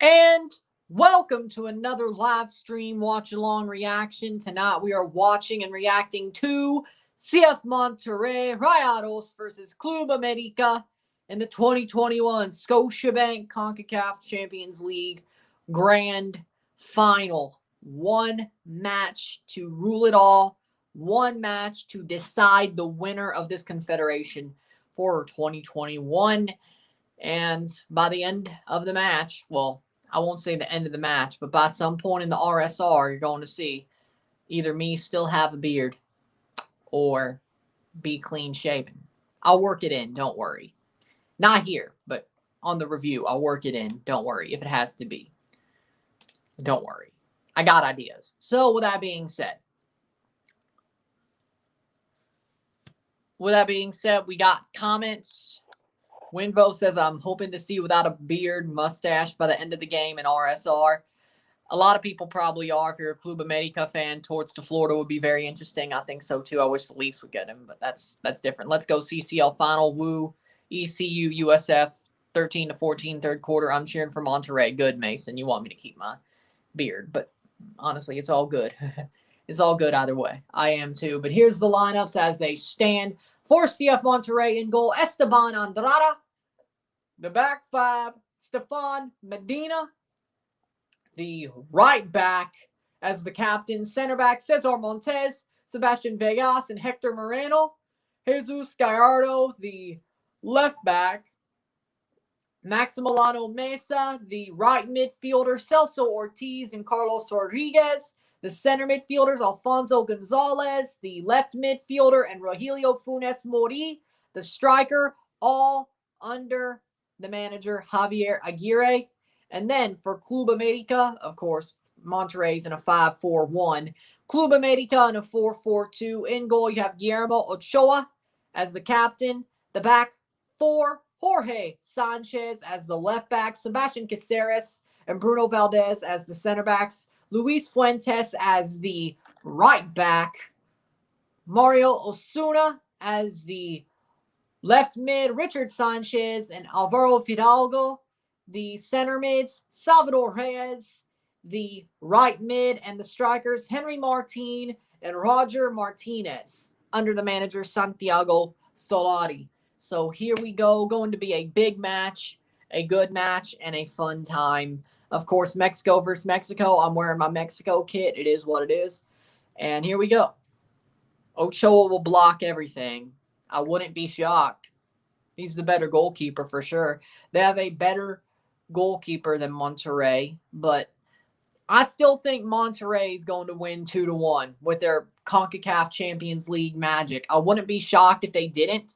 And welcome to another live stream watch along reaction. Tonight we are watching and reacting to CF Monterrey Rayados versus Club América in the 2021 Scotiabank Concacaf Champions League Grand Final. One match to rule it all, one match to decide the winner of this confederation for 2021. And by the end of the match, well, I won't say the end of the match, but by some point in the RSR, you're going to see either me still have a beard or be clean shaven. I'll work it in, don't worry. Not here, but on the review, I'll work it in, don't worry, if it has to be. Don't worry. I got ideas. So with that being said, we got comments. Winvo says, I'm hoping to see without a beard, mustache by the end of the game in RSR. A lot of people probably are. If you're a Club America fan, towards to Florida would be very interesting. I think so too. I wish the Leafs would get him, but that's different. Let's go CCL final. Woo, ECU, USF, 13-14, third quarter. I'm cheering for Monterrey. Good, Mason. You want me to keep my beard, but honestly, it's all good. It's all good either way. I am too. But here's the lineups as they stand. For CF Monterrey in goal, Esteban Andrada. The back five, Stefan Medina. The right back as the captain, center back, Cesar Montes, Sebastian Vegas, and Hector Moreno. Jesus Gallardo, the left back. Maximiliano Mesa, the right midfielder, Celso Ortiz and Carlos Rodriguez. The center midfielders, Alfonso Gonzalez, the left midfielder, and Rogelio Funes Mori, the striker, all under the manager, Javier Aguirre. And then for Club America, of course, Monterrey's in a 5-4-1. Club America in a 4-4-2. In goal, you have Guillermo Ochoa as the captain. The back four, Jorge Sanchez as the left back, Sebastian Caceres and Bruno Valdez as the center backs, Luis Fuentes as the right back, Mario Osuna as the left mid, Richard Sanchez and Alvaro Fidalgo, the center mids, Salvador Reyes, the right mid, and the strikers, Henry Martin and Roger Martinez, under the manager, Santiago Solari. So here we go, going to be a big match, a good match, and a fun time. Of course, Mexico versus Mexico. I'm wearing my Mexico kit. It is what it is. And here we go. Ochoa will block everything. I wouldn't be shocked. He's the better goalkeeper for sure. They have a better goalkeeper than Monterrey, but I still think Monterrey is going to win 2-1 with their CONCACAF Champions League magic. I wouldn't be shocked if they didn't,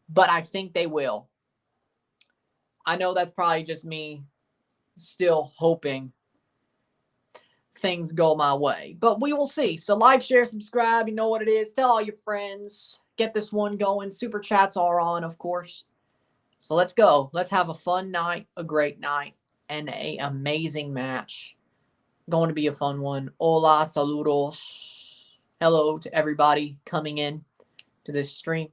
but I think they will. I know that's probably just me still hoping things go my way, but we will see. So like, share, subscribe. You know what it is. Tell all your friends. Get this one going. Super chats are on, of course. So let's go. Let's have a fun night, a great night, and an amazing match. Going to be a fun one. Hola, saludos. Hello to everybody coming in to this stream.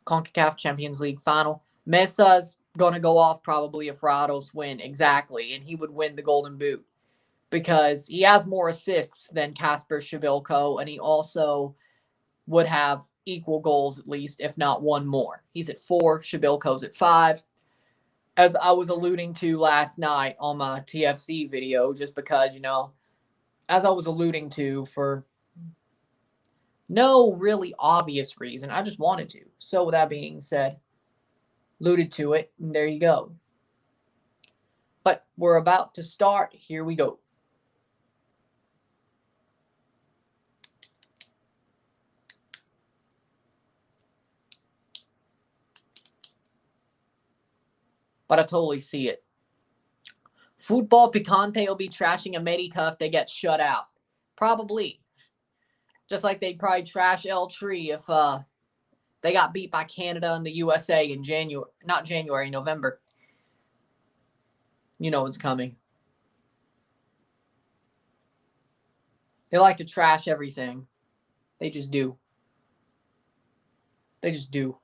CONCACAF Champions League final. Mesa's going to go off probably if Rayados win. Exactly. And he would win the Golden Boot because he has more assists than Kasper Shabilko, and he also would have equal goals at least, if not one more. He's at 4, Shabilko's at 5. As I was alluding to last night on my TFC video, just because, you know, as I was alluding to for no really obvious reason, I just wanted to. So with that being said, alluded to it, and there you go. But we're about to start. Here we go. But I totally see it. Football Picante will be trashing América if they get shut out. Probably. Just like they'd probably trash El Tri if they got beat by Canada and the USA in November. You know what's coming. They like to trash everything. They just do. They just do.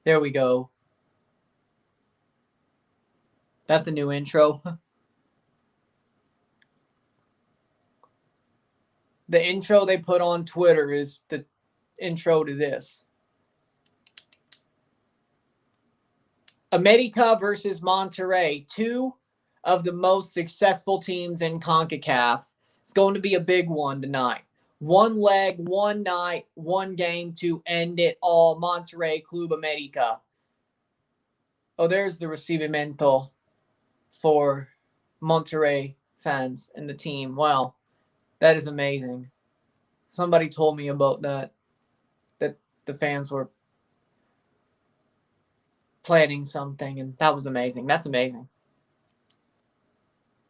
There we go. That's a new intro. The intro they put on Twitter is the intro to this. América versus Monterrey, two of the most successful teams in Concacaf. It's going to be a big one tonight. One leg, one night, one game to end it all. Monterrey, Club América. Oh, there's the recibimiento for Monterrey fans and the team. Wow, that is amazing. Somebody told me about that the fans were planning something, and that was amazing. That's amazing.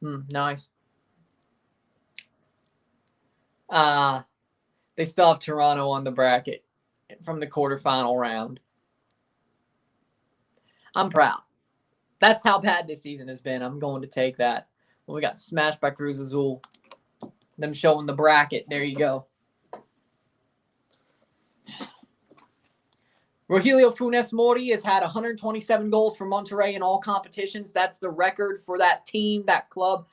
Nice. They still have Toronto on the bracket from the quarterfinal round. I'm proud. That's how bad this season has been. I'm going to take that. When we got smashed by Cruz Azul. Them showing the bracket. There you go. Rogelio Funes Mori has had 127 goals for Monterrey in all competitions. That's the record for that team, that club,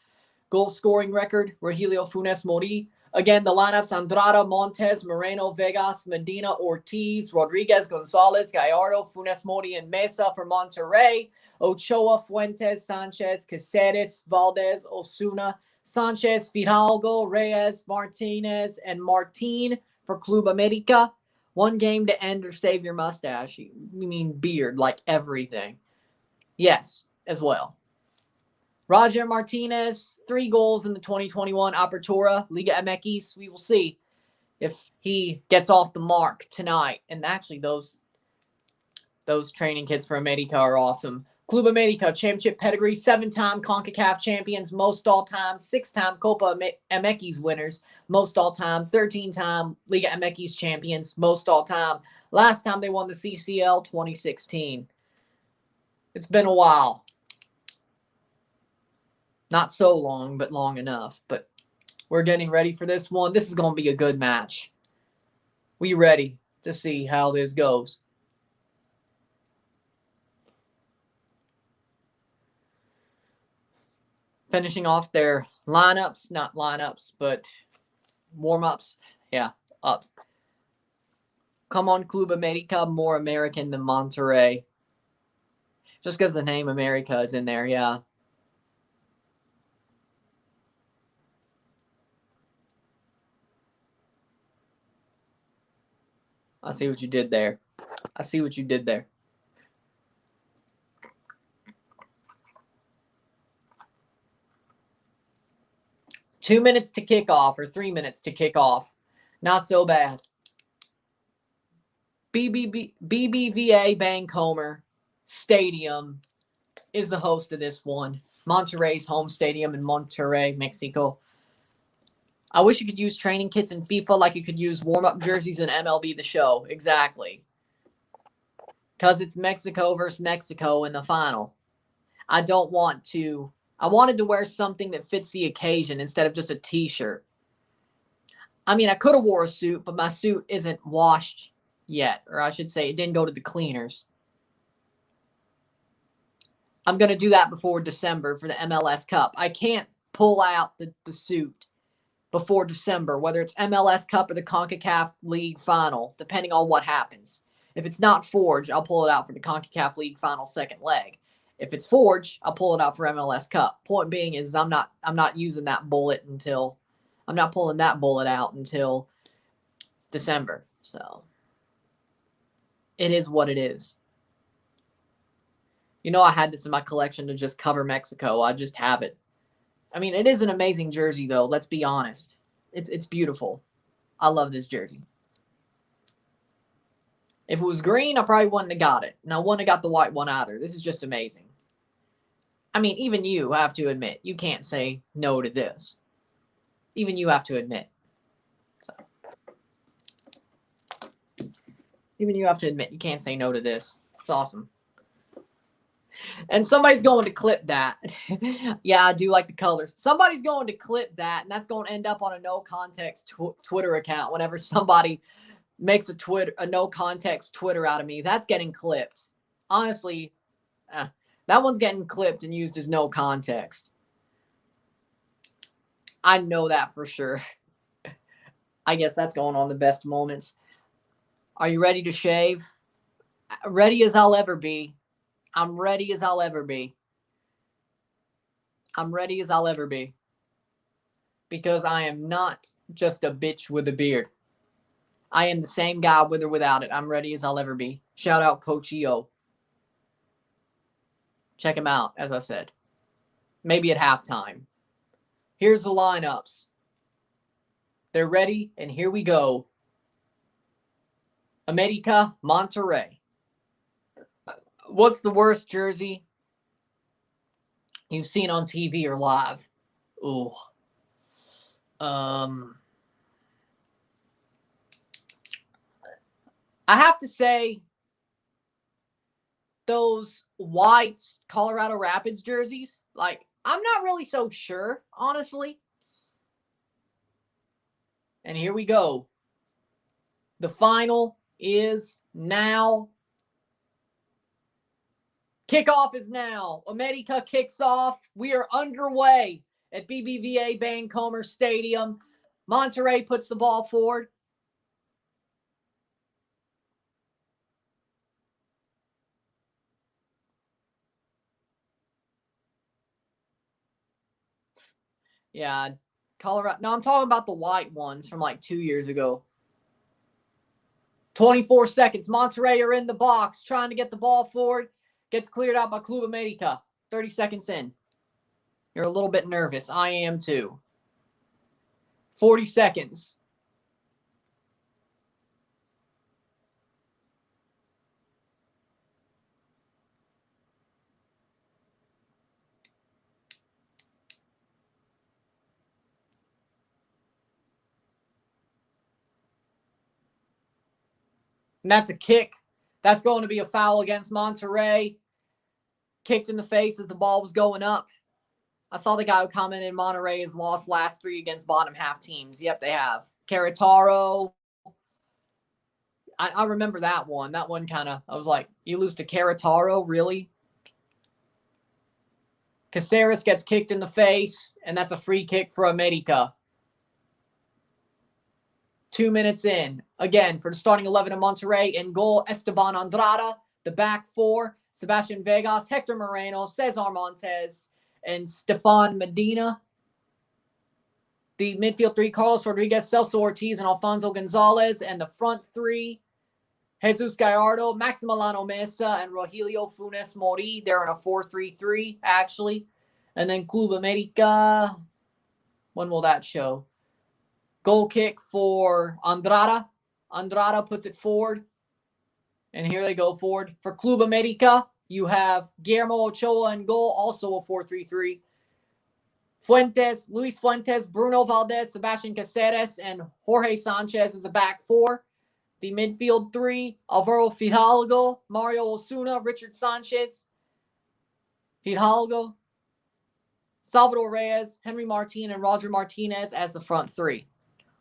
goal scoring record. Rogelio Funes Mori. Again, the lineups: Andrada, Montes, Moreno, Vegas, Medina, Ortiz, Rodriguez, Gonzalez, Gallardo, Funes Mori, and Mesa for Monterrey. Ochoa, Fuentes, Sanchez, Caceres, Valdez, Osuna, Sanchez, Fidalgo, Reyes, Martinez, and Martin for Club América. One game to end or save your mustache. You mean beard, like everything. Yes, as well. Roger Martinez, 3 goals in the 2021 Apertura Liga MX. We will see if he gets off the mark tonight. And actually, those training kits for América are awesome. Club América, championship pedigree, 7-time CONCACAF champions, most all-time, 6-time Copa MX winners, most all-time, 13-time Liga MX champions, most all-time. Last time they won the CCL, 2016. It's been a while. Not so long, but long enough. But we're getting ready for this one. This is going to be a good match. We ready to see how this goes. Finishing off their lineups, not lineups, but warm-ups. Yeah, ups. Come on, Club América, more American than Monterrey. Just because the name America is in there, yeah. I see what you did there. I see what you did there. Two minutes to kick off, or 3 minutes to kick off. Not so bad. BBVA Bancomer Stadium is the host of this one. Monterrey's home stadium in Monterrey, Mexico. I wish you could use training kits in FIFA like you could use warm-up jerseys in MLB The Show. Exactly. Because it's Mexico versus Mexico in the final. I wanted to wear something that fits the occasion instead of just a t-shirt. I mean, I could have wore a suit, but my suit isn't washed yet. Or I should say, it didn't go to the cleaners. I'm going to do that before December for the MLS Cup. I can't pull out the suit before December, whether it's MLS Cup or the CONCACAF League Final, depending on what happens. If it's not forged, I'll pull it out for the CONCACAF League Final second leg. If it's forged, I'll pull it out for MLS Cup. Point being is I'm not using that bullet until I'm not pulling that bullet out until December. So it is what it is. You know, I had this in my collection to just cover Mexico. I just have it. I mean, it is an amazing jersey, though. Let's be honest. It's beautiful. I love this jersey. If it was green, I probably wouldn't have got it. And I wouldn't have got the white one either. This is just amazing. I mean, even you have to admit, you can't say no to this. Even you have to admit. So. Even you have to admit, you can't say no to this. It's awesome. And somebody's going to clip that. Yeah, I do like the colors. Somebody's going to clip that, and that's going to end up on a no context Twitter account whenever somebody makes a no context Twitter out of me. That's getting clipped. Honestly, that one's getting clipped and used as no context. I know that for sure. I guess that's going on the best moments. Are you ready to shave? Ready as I'll ever be. I'm ready as I'll ever be. I'm ready as I'll ever be. Because I am not just a bitch with a beard. I am the same guy with or without it. I'm ready as I'll ever be. Shout out Coach EO. Check him out, as I said. Maybe at halftime. Here's the lineups. They're ready, and here we go. América, Monterrey. What's the worst jersey you've seen on TV or live? Ooh. I have to say, those white Colorado Rapids jerseys, like, I'm not really so sure, honestly. And here we go. The final is now. Kickoff is now. América kicks off. We are underway at BBVA Bancomer Stadium. Monterrey puts the ball forward. Yeah, Colorado. No, I'm talking about the white ones from like 2 years ago. 24 seconds. Monterrey are in the box trying to get the ball forward. Gets cleared out by Club América. 30 seconds in. You're a little bit nervous. I am too. 40 seconds. And that's a kick. That's going to be a foul against Monterrey. Kicked in the face as the ball was going up. I saw the guy who commented Monterrey has lost last 3 against bottom half teams. Yep, they have. Carataro. I remember that one. That one kind of, I was like, you lose to Carataro? Really? Caceres gets kicked in the face, and that's a free kick for América. 2 minutes in. Again, for the starting 11 of Monterrey, in goal, Esteban Andrada. The back four, Sebastian Vegas, Hector Moreno, Cesar Montes, and Stefan Medina. The midfield three, Carlos Rodriguez, Celso Ortiz, and Alfonso Gonzalez. And the front three, Jesus Gallardo, Maximiliano Mesa, and Rogelio Funes Mori. They're in a 4-3-3, actually. And then Club América, when will that show? Goal kick for Andrada. Andrada puts it forward. And here they go forward. For Club América, you have Guillermo Ochoa in goal, also a 4-3-3. Fuentes, Luis Fuentes, Bruno Valdez, Sebastian Caceres, and Jorge Sanchez is the back four. The midfield three, Alvaro Fidalgo, Mario Osuna, Richard Sanchez, Fidalgo, Salvador Reyes, Henry Martin, and Roger Martinez as the front three.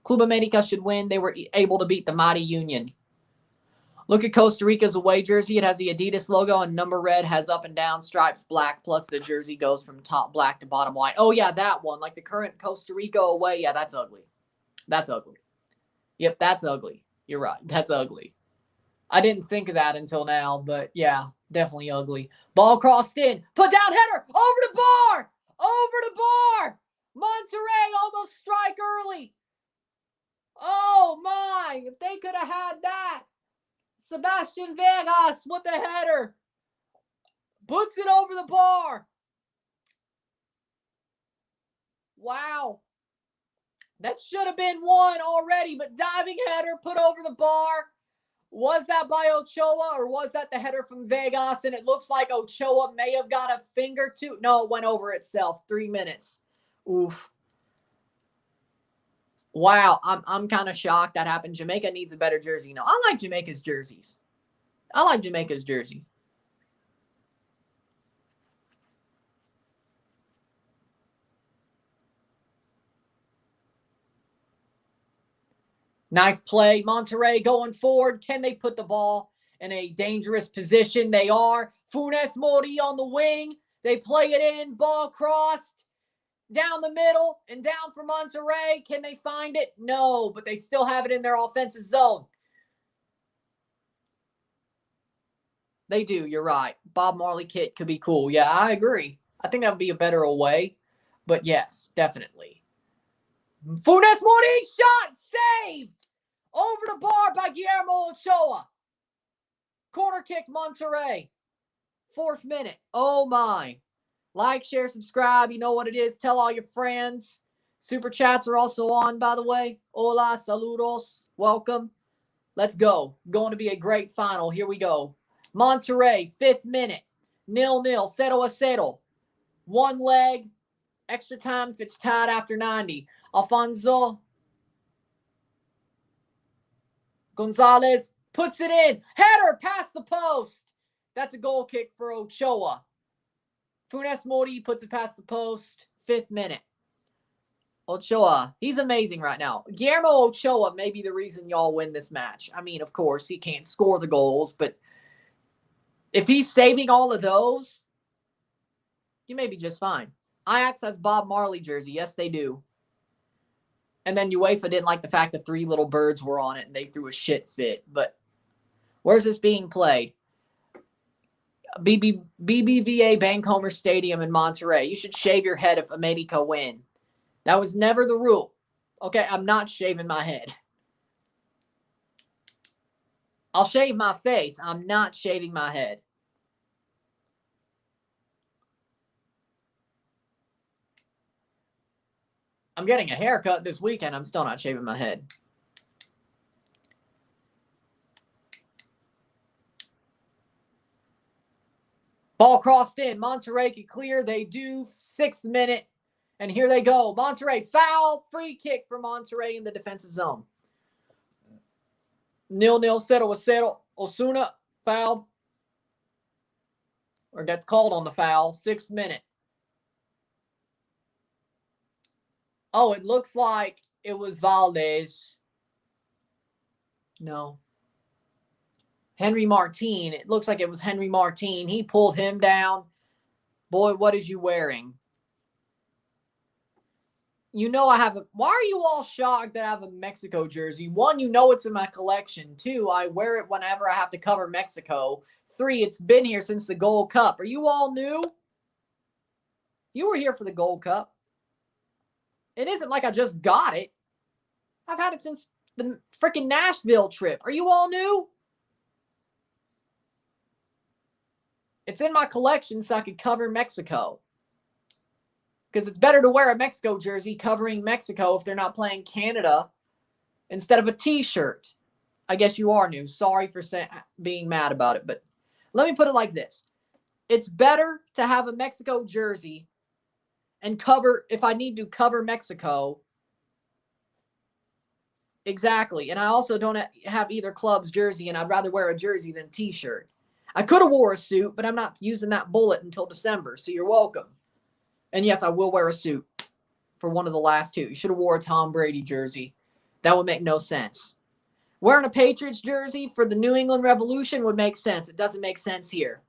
Club América should win. They were able to beat the mighty Union. Look at Costa Rica's away jersey. It has the Adidas logo, and number red has up and down stripes black, plus the jersey goes from top black to bottom white. Oh, yeah, that one. Like the current Costa Rica away. Yeah, that's ugly. That's ugly. Yep, that's ugly. You're right. That's ugly. I didn't think of that until now, but yeah, definitely ugly. Ball crossed in. Put down header. Over the bar. Over the bar. Monterrey almost strike early. Oh, my. If they could have had that. Sebastian Vegas with the header. Puts it over the bar. Wow. That should have been one already, but diving header put over the bar. Was that by Ochoa or was that the header from Vegas? And it looks like Ochoa may have got a finger too. No, it went over itself. 3 minutes. Oof. Wow, I'm kind of shocked that happened. Jamaica needs a better jersey. No, I like Jamaica's jerseys. I like Jamaica's jersey. Nice play. Monterrey going forward. Can they put the ball in a dangerous position. They are. Funes Mori on the wing. They play it in. Ball crossed. Down the middle and down for Monterrey. Can they find it? No, but they still have it in their offensive zone. They do. You're right. Bob Marley kit could be cool. Yeah, I agree. I think that would be a better away. But yes, definitely. Funes Mori shot saved over the bar by Guillermo Ochoa. Corner kick Monterrey. 4th minute. Oh my. Like, share, subscribe. You know what it is. Tell all your friends. Super chats are also on, by the way. Hola, saludos. Welcome. Let's go. Going to be a great final. Here we go. Monterrey, 5th minute. 0-0. 0-0. One leg. Extra time if it's tied after 90. Alfonso Gonzalez puts it in. Header past the post. That's a goal kick for Ochoa. Funes Mori puts it past the post. 5th minute. Ochoa, he's amazing right now. Guillermo Ochoa may be the reason y'all win this match. I mean, of course, he can't score the goals, but if he's saving all of those, you may be just fine. Ajax has Bob Marley jersey. Yes, they do. And then UEFA didn't like the fact that 3 little birds were on it and they threw a shit fit. But where's this being played? BBVA Bancomer Stadium in Monterrey. You should shave your head if América win. That was never the rule. Okay, I'm not shaving my head. I'll shave my face. I'm not shaving my head. I'm getting a haircut this weekend. I'm still not shaving my head. Ball crossed in. Monterrey can clear. They do. 6th minute. And here they go. Monterrey foul. Free kick for Monterrey in the defensive zone. 0-0. 0-0. Osuna fouled. Or gets called on the foul. 6th minute. Oh, it looks like it was Valdez. No. Henry Martin. It looks like it was Henry Martin. He pulled him down. Boy, what is you wearing? You know I have a... Why are you all shocked that I have a Mexico jersey? 1, you know it's in my collection. 2, I wear it whenever I have to cover Mexico. 3, it's been here since the Gold Cup. Are you all new? You were here for the Gold Cup. It isn't like I just got it. I've had it since the freaking Nashville trip. Are you all new? It's in my collection so I could cover Mexico. Because it's better to wear a Mexico jersey covering Mexico if they're not playing Canada instead of a t-shirt. I guess you are new. Sorry for being mad about it. But let me put it like this. It's better to have a Mexico jersey and cover, if I need to cover Mexico. Exactly. And I also don't have either club's jersey, and I'd rather wear a jersey than a t-shirt. I could have wore a suit, but I'm not using that bullet until December, so you're welcome. And yes, I will wear a suit for one of the last 2. You should have wore a Tom Brady jersey. That would make no sense. Wearing a Patriots jersey for the New England Revolution would make sense. It doesn't make sense here.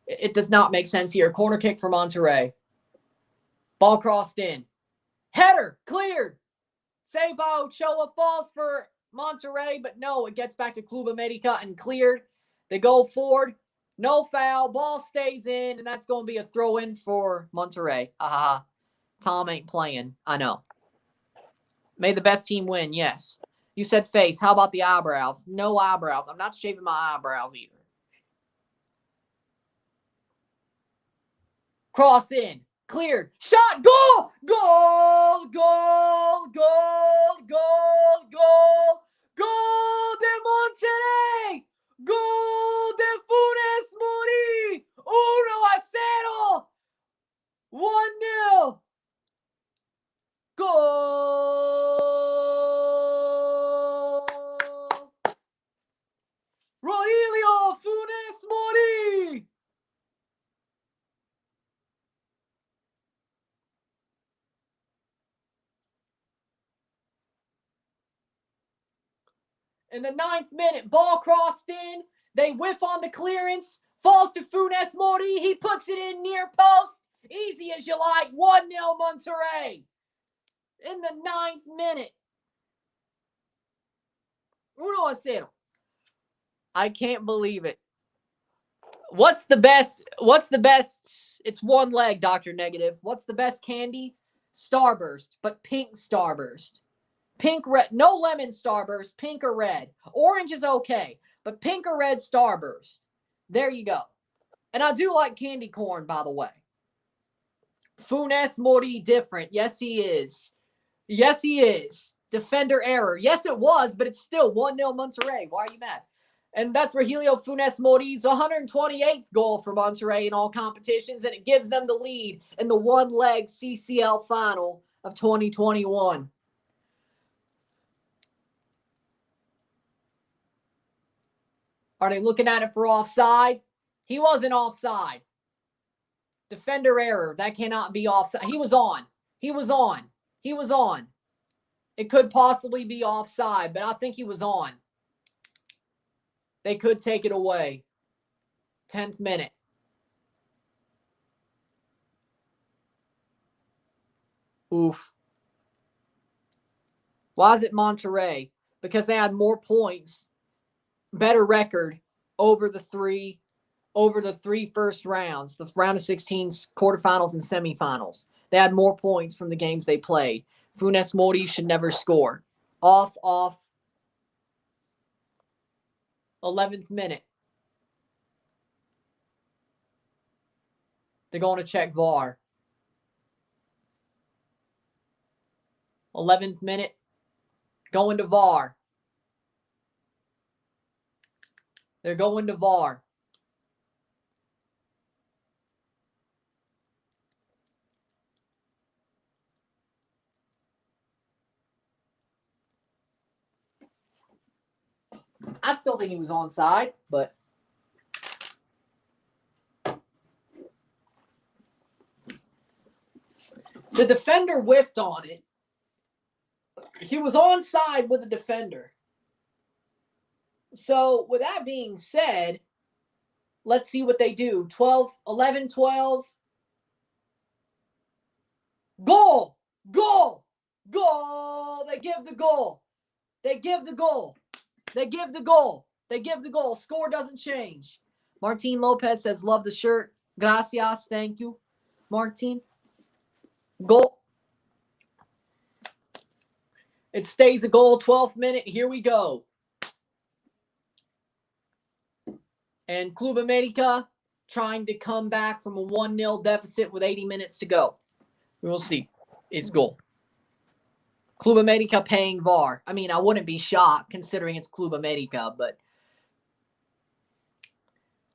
It does not make sense here. Corner kick for Monterrey. Ball crossed in. Header cleared. Saved by Ochoa. Falls for Monterrey, but no, it gets back to Club America and cleared. They go forward. No foul. Ball stays in, and that's going to be a throw-in for Monterrey. Tom ain't playing. I know. May the best team win, yes. You said face. How about the eyebrows? No eyebrows. I'm not shaving my eyebrows either. Cross in. Cleared. Shot. Goal! Goal! Goal! Goal! Goal! Goal! Goal de Monterrey! Goal de Funes Mori! 1-0! 1-0! Goal! Rogelio Funes Mori! In the 9th minute, ball crossed in. They whiff on the clearance. Falls to Funes Mori. He puts it in near post. Easy as you like. 1-0 Monterrey. In the 9th minute. 1-0. I can't believe it. What's the best? It's one leg, Dr. Negative. What's the best candy? Starburst, but pink Starburst. Pink, red, no lemon Starburst, pink or red. Orange is okay, but pink or red Starburst. There you go. And I do like candy corn, by the way. Funes Mori different. Yes, he is. Yes, he is. Defender error. Yes, it was, but it's still 1-0 Monterrey. Why are you mad? And that's Rogelio Funes Mori's 128th goal for Monterrey in all competitions, and it gives them the lead in the one-leg CCL final of 2021. Are they looking at it for offside? He wasn't offside. Defender error. That cannot be offside. He was on. He was on. He was on. It could possibly be offside, but I think he was on. They could take it away. 10th minute. Oof. Why is it Monterrey? Because they had more points, better record over the three first rounds, the round of 16, quarterfinals, and semifinals. They had more points from the games they played. Funes Mori should never score. Off. 11th minute. They're going to check VAR. 11th minute. Going to VAR. They're going to VAR. I still think he was onside, but the defender whiffed on it. He was onside with the defender. So, with that being said, let's see what they do. 11, 12. Goal! Goal! Goal! They give the goal. They give the goal. They give the goal. They give the goal. Score doesn't change. Martin Lopez says, love the shirt. Gracias. Thank you, Martin. Goal. It stays a goal. 12th minute. Here we go. And Club América trying to come back from a 1-0 deficit with 80 minutes to go. We will see. It's goal. Club América paying VAR. I mean, I wouldn't be shocked considering it's Club América, but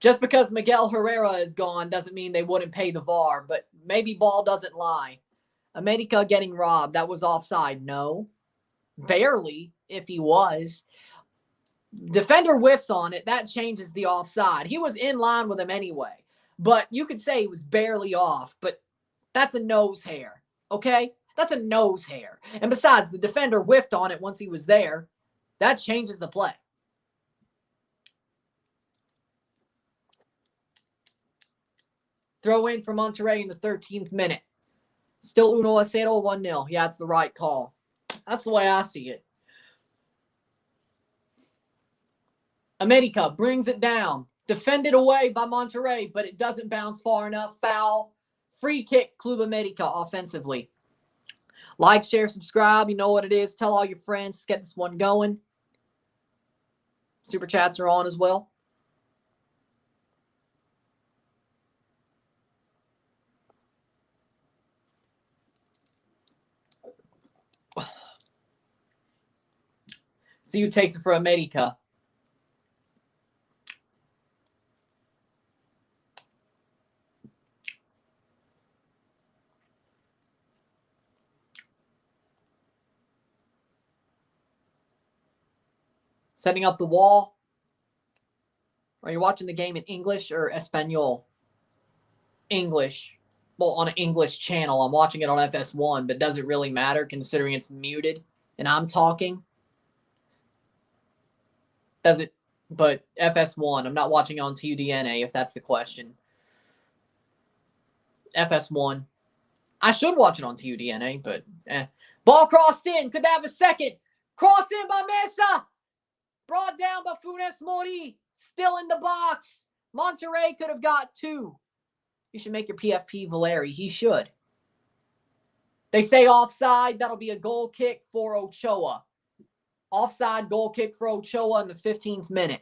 just because Miguel Herrera is gone doesn't mean they wouldn't pay the VAR, but maybe ball doesn't lie. América getting robbed. That was offside. No. Barely, if he was. Defender whiffs on it. That changes the offside. He was in line with him anyway, but you could say he was barely off, but that's a nose hair, okay? That's a nose hair. And besides, the defender whiffed on it once he was there. That changes the play. Throw in for Monterrey in the 13th minute. Still 1-0, 1-0. Yeah, it's the right call. That's the way I see it. América brings it down. Defended away by Monterrey, but it doesn't bounce far enough. Foul. Free kick, Club América offensively. Like, share, subscribe. You know what it is. Tell all your friends. Let's get this one going. Super chats are on as well. See who takes it for América. Setting up the wall. Are you watching the game in English or Espanol? English. Well, on an English channel. I'm watching it on FS1, but does it really matter considering it's muted and I'm talking? Does it But FS1, I'm not watching on TUDNA if that's the question. FS1. I should watch it on TUDNA, but Ball crossed in. Could they have a second? Cross in by Mesa. Brought down by Funes Mori. Still in the box. Monterrey could have got 2. You should make your PFP Valeri. He should. They say offside. That'll be a goal kick for Ochoa. Offside goal kick for Ochoa in the 15th minute.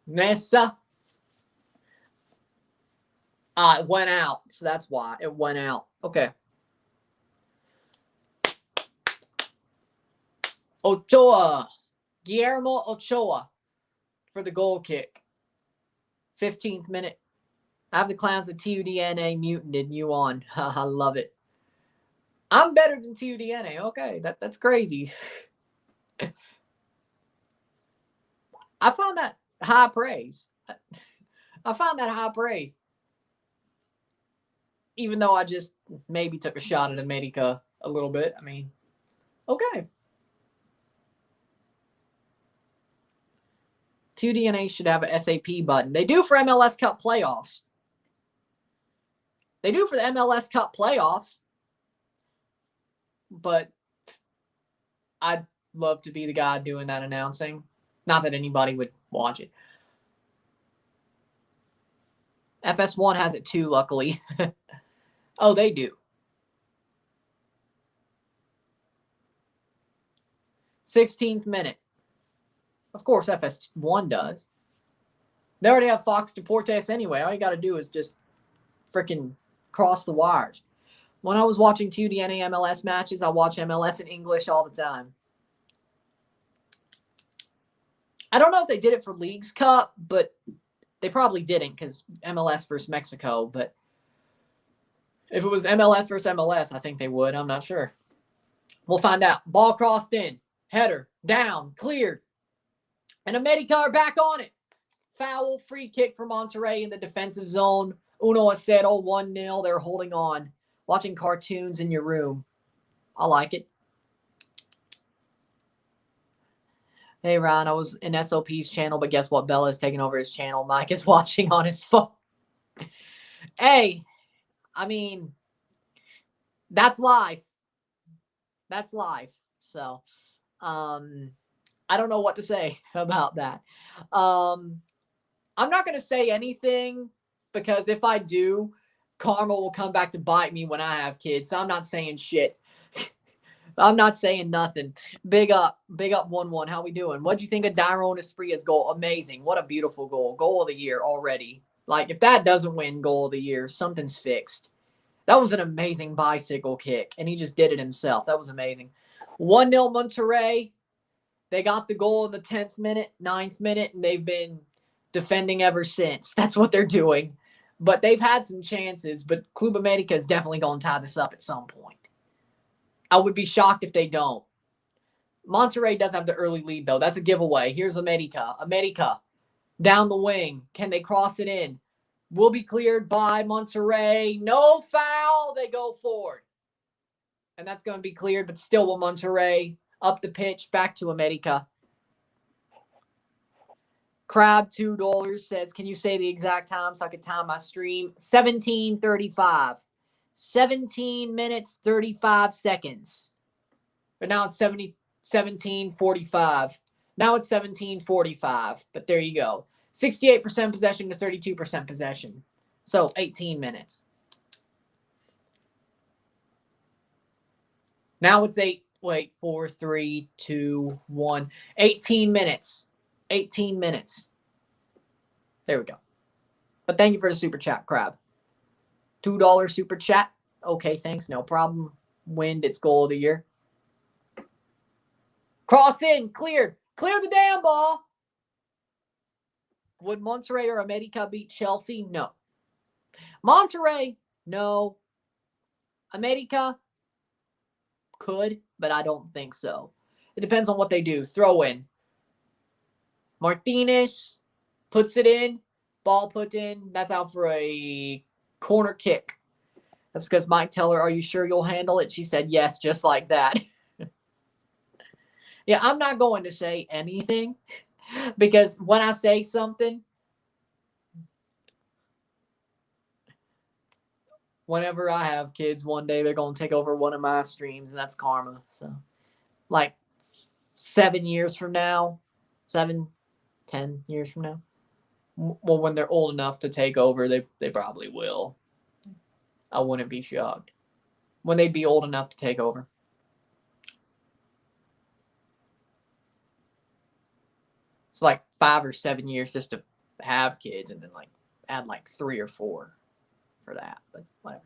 Mesa. It went out. So that's why it went out. Okay. Ochoa. Guillermo Ochoa for the goal kick. 15th minute. I have the clowns of TUDNA muted you on. I love it. I'm better than TUDNA. Okay, that's crazy. I found that high praise. I found that high praise. Even though I just maybe took a shot at América a little bit. I mean, okay. TUDNA should have a SAP button. They do for MLS Cup playoffs. They do for the MLS Cup playoffs. But I'd love to be the guy doing that announcing. Not that anybody would watch it. FS1 has it too, luckily. Oh, they do. 16th minute. Of course, FS1 does. They already have Fox Deportes anyway. All you got to do is just freaking cross the wires. When I was watching TUDNA MLS matches, I watch MLS in English all the time. I don't know if they did it for Leagues Cup, but they probably didn't because MLS versus Mexico. But if it was MLS versus MLS, I think they would. I'm not sure. We'll find out. Ball crossed in. Header. Down. Cleared. And América are back on it. Foul. Free kick for Monterrey in the defensive zone. 1-0, 1-0. They're holding on. Watching cartoons in your room. I like it. Hey, Ron, I was in SOP's channel, but guess what? Bella is taking over his channel. Mike is watching on his phone. Hey, I mean, that's life. That's life. So, I don't know what to say about that. I'm not going to say anything because if I do, karma will come back to bite me when I have kids. So I'm not saying shit. I'm not saying nothing. Big up 1-1. How we doing? What'd you think of Dairon Espria's goal? Amazing. What a beautiful goal. Goal of the year already. Like, if that doesn't win goal of the year, something's fixed. That was an amazing bicycle kick, and he just did it himself. That was amazing. 1-0 Monterrey. They got the goal in the 10th minute, 9th minute, and they've been defending ever since. That's what they're doing. But they've had some chances, but Club América is definitely going to tie this up at some point. I would be shocked if they don't. Monterrey does have the early lead, though. That's a giveaway. Here's América. América down the wing. Can they cross it in? Will be cleared by Monterrey. No foul. They go forward. And that's going to be cleared, but still will Monterrey up the pitch back to América. Crab $2 says, can you say the exact time so I can time my stream? 17:35. 17 minutes, 35 seconds. But now it's 17:45. Now it's 17:45. But there you go. 68% possession to 32% possession. So 18 minutes. Now it's 4, 3, 2, 1. 18 minutes. 18 minutes. There we go. But thank you for the super chat, Crab. $2 super chat. Okay, thanks. No problem. Wind, it's goal of the year. Cross in. Cleared. Clear the damn ball. Would Monterrey or América beat Chelsea? No. Monterrey? No. América? Could, but I don't think so. It depends on what they do. Throw in. Martinez puts it in. Ball put in. That's out for a corner kick. That's because Mike tell her, are you sure you'll handle it? She said, yes, just like that. Yeah, I'm not going to say anything because when I say something, whenever I have kids one day, they're going to take over one of my streams, and that's karma. So, like 7 years from now, 7, 10 years from now, well, when they're old enough to take over, they probably will. I wouldn't be shocked. When they'd be old enough to take over. It's like 5 or 7 years just to have kids, and then like add like 3 or 4 for that, but whatever.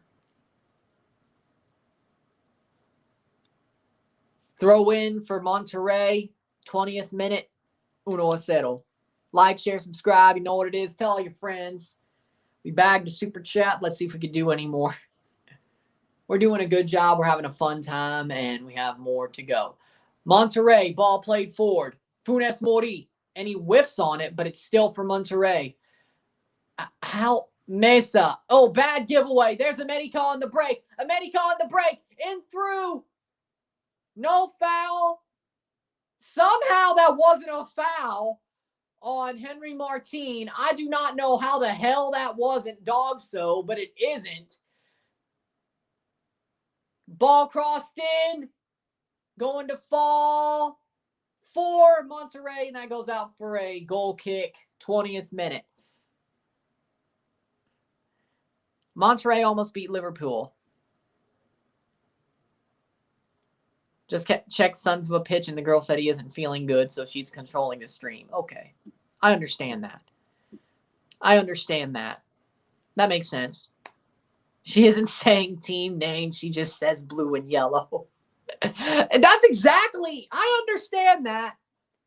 Throw in for Monterrey, 20th minute, 1-0. Like, share, subscribe. You know what it is. Tell all your friends. We bagged a super chat. Let's see if we can do any more. We're doing a good job. We're having a fun time, and we have more to go. Monterrey, ball played forward. Funes Mori, and he whiffs on it, but it's still for Monterrey. How? Mesa. Oh, bad giveaway. There's América on the break. América on the break. In through. No foul. Somehow that wasn't a foul on Henry Martin. I do not know how the hell that wasn't dog so, but it isn't. Ball crossed in. Going to fall for Monterrey, and that goes out for a goal kick, 20th minute. Monterrey almost beat Liverpool. Just checked Sons of a Pitch, and the girl said he isn't feeling good, so she's controlling the stream. Okay. I understand that. That makes sense. She isn't saying team name. She just says blue and yellow. And that's exactly, I understand that.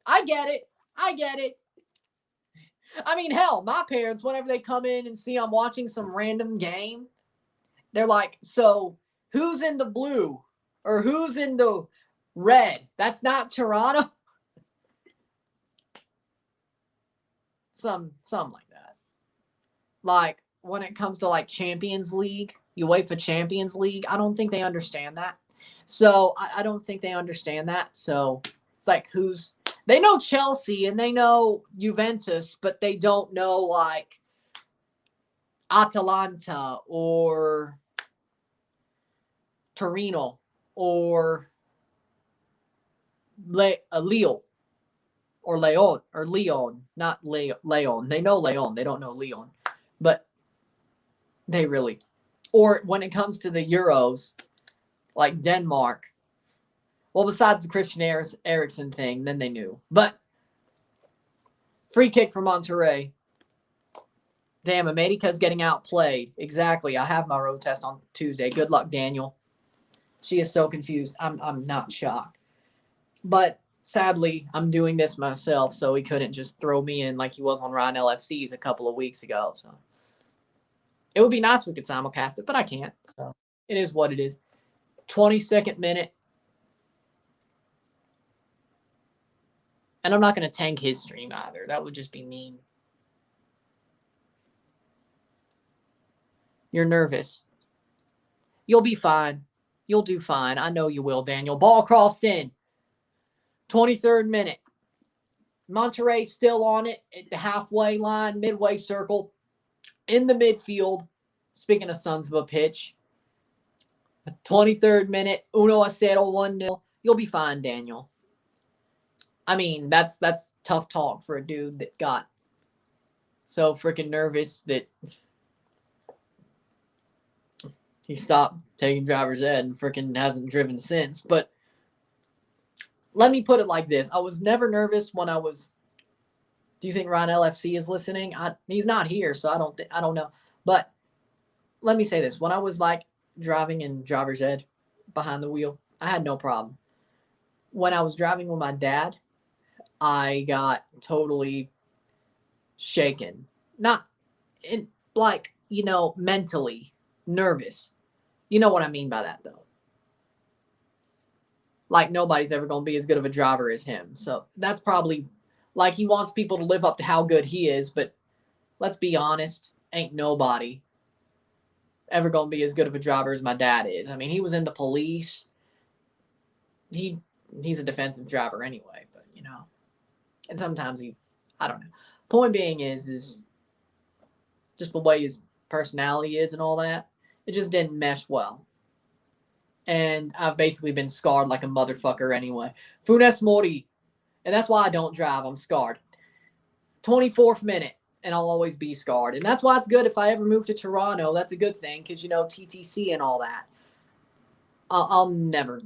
I get it. I mean, hell, my parents, whenever they come in and see I'm watching some random game, they're like, so who's in the blue? Or who's in the red? That's not Toronto? Something like that. Like, when it comes to, like, Champions League, UEFA Champions League, I don't think they understand that. So, I don't think they understand that. So, it's like, who's... They know Chelsea and they know Juventus, but they don't know, like, Atalanta or Torino or Lille or Leon, not Leon. They know Leon. They don't know Leon. But they really... Or when it comes to the Euros, like Denmark, well, besides the Christian Eriksen thing, then they knew. But free kick for Monterrey. Damn, América's getting outplayed. Exactly. I have my road test on Tuesday. Good luck, Daniel. She is so confused. I'm not shocked. But sadly, I'm doing this myself, so he couldn't just throw me in like he was on Ryan LFC's a couple of weeks ago. So it would be nice if we could simulcast it, but I can't. So it is what it is. 22nd minute. And I'm not going to tank his stream either. That would just be mean. You're nervous. You'll be fine. You'll do fine. I know you will, Daniel. Ball crossed in. 23rd minute. Monterrey still on it at the halfway line, midway circle, in the midfield. Speaking of Sons of a Pitch. 23rd minute. 1-0, 1-0. You'll be fine, Daniel. I mean, that's tough talk for a dude that got so freaking nervous that he stopped taking driver's ed and freaking hasn't driven since. But let me put it like this. I was never nervous when I was... Do you think Ryan LFC is listening? He's not here, so I don't know. But let me say this. When I was like driving in driver's ed behind the wheel, I had no problem. When I was driving with my dad, I got totally shaken. Not in, like, you know, mentally nervous. You know what I mean by that, though. Like, nobody's ever going to be as good of a driver as him. So that's probably, like, he wants people to live up to how good he is. But let's be honest, ain't nobody ever going to be as good of a driver as my dad is. I mean, he was in the police. He's a defensive driver anyway, but you know, and sometimes I don't know. Point being is just the way his personality is and all that. It just didn't mesh well. And I've basically been scarred like a motherfucker anyway. Funes Mori. And that's why I don't drive. I'm scarred. 24th minute. And I'll always be scarred. And that's why it's good if I ever move to Toronto. That's a good thing because, you know, TTC and all that. I'll never.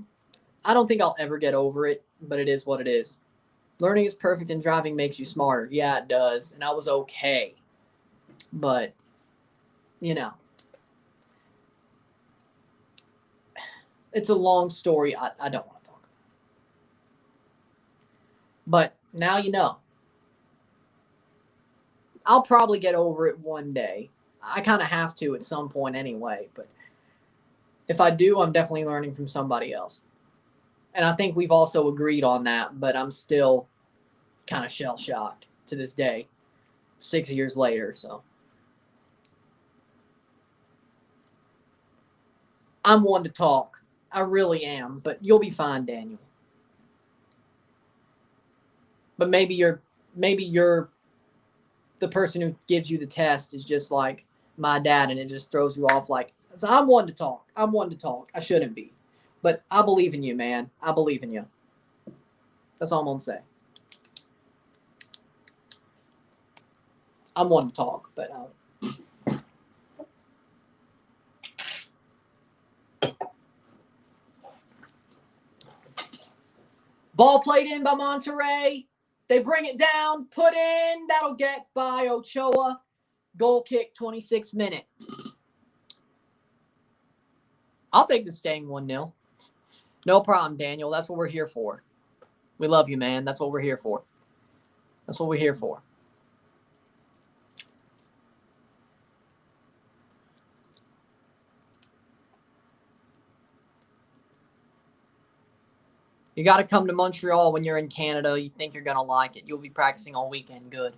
I don't think I'll ever get over it. But it is what it is. Learning is perfect and driving makes you smarter. Yeah, it does. And I was okay. But, you know. It's a long story. I don't want to talk about it. But now you know. I'll probably get over it one day. I kind of have to at some point anyway. But if I do, I'm definitely learning from somebody else. And I think we've also agreed on that. But I'm still kind of shell-shocked to this day. 6 years later, so. I'm one to talk. I really am, but you'll be fine, Daniel. But maybe you're the person who gives you the test is just like my dad, and it just throws you off like, so I'm one to talk. I'm one to talk. I shouldn't be. But I believe in you, man. I believe in you. That's all I'm going to say. I'm one to talk, but ball played in by Monterrey. They bring it down, put in. That'll get by Ochoa. Goal kick, 26th minute. I'll take the staying 1-0. No problem, Daniel. That's what we're here for. We love you, man. That's what we're here for. That's what we're here for. You got to come to Montreal when you're in Canada. You think you're going to like it. You'll be practicing all weekend. Good.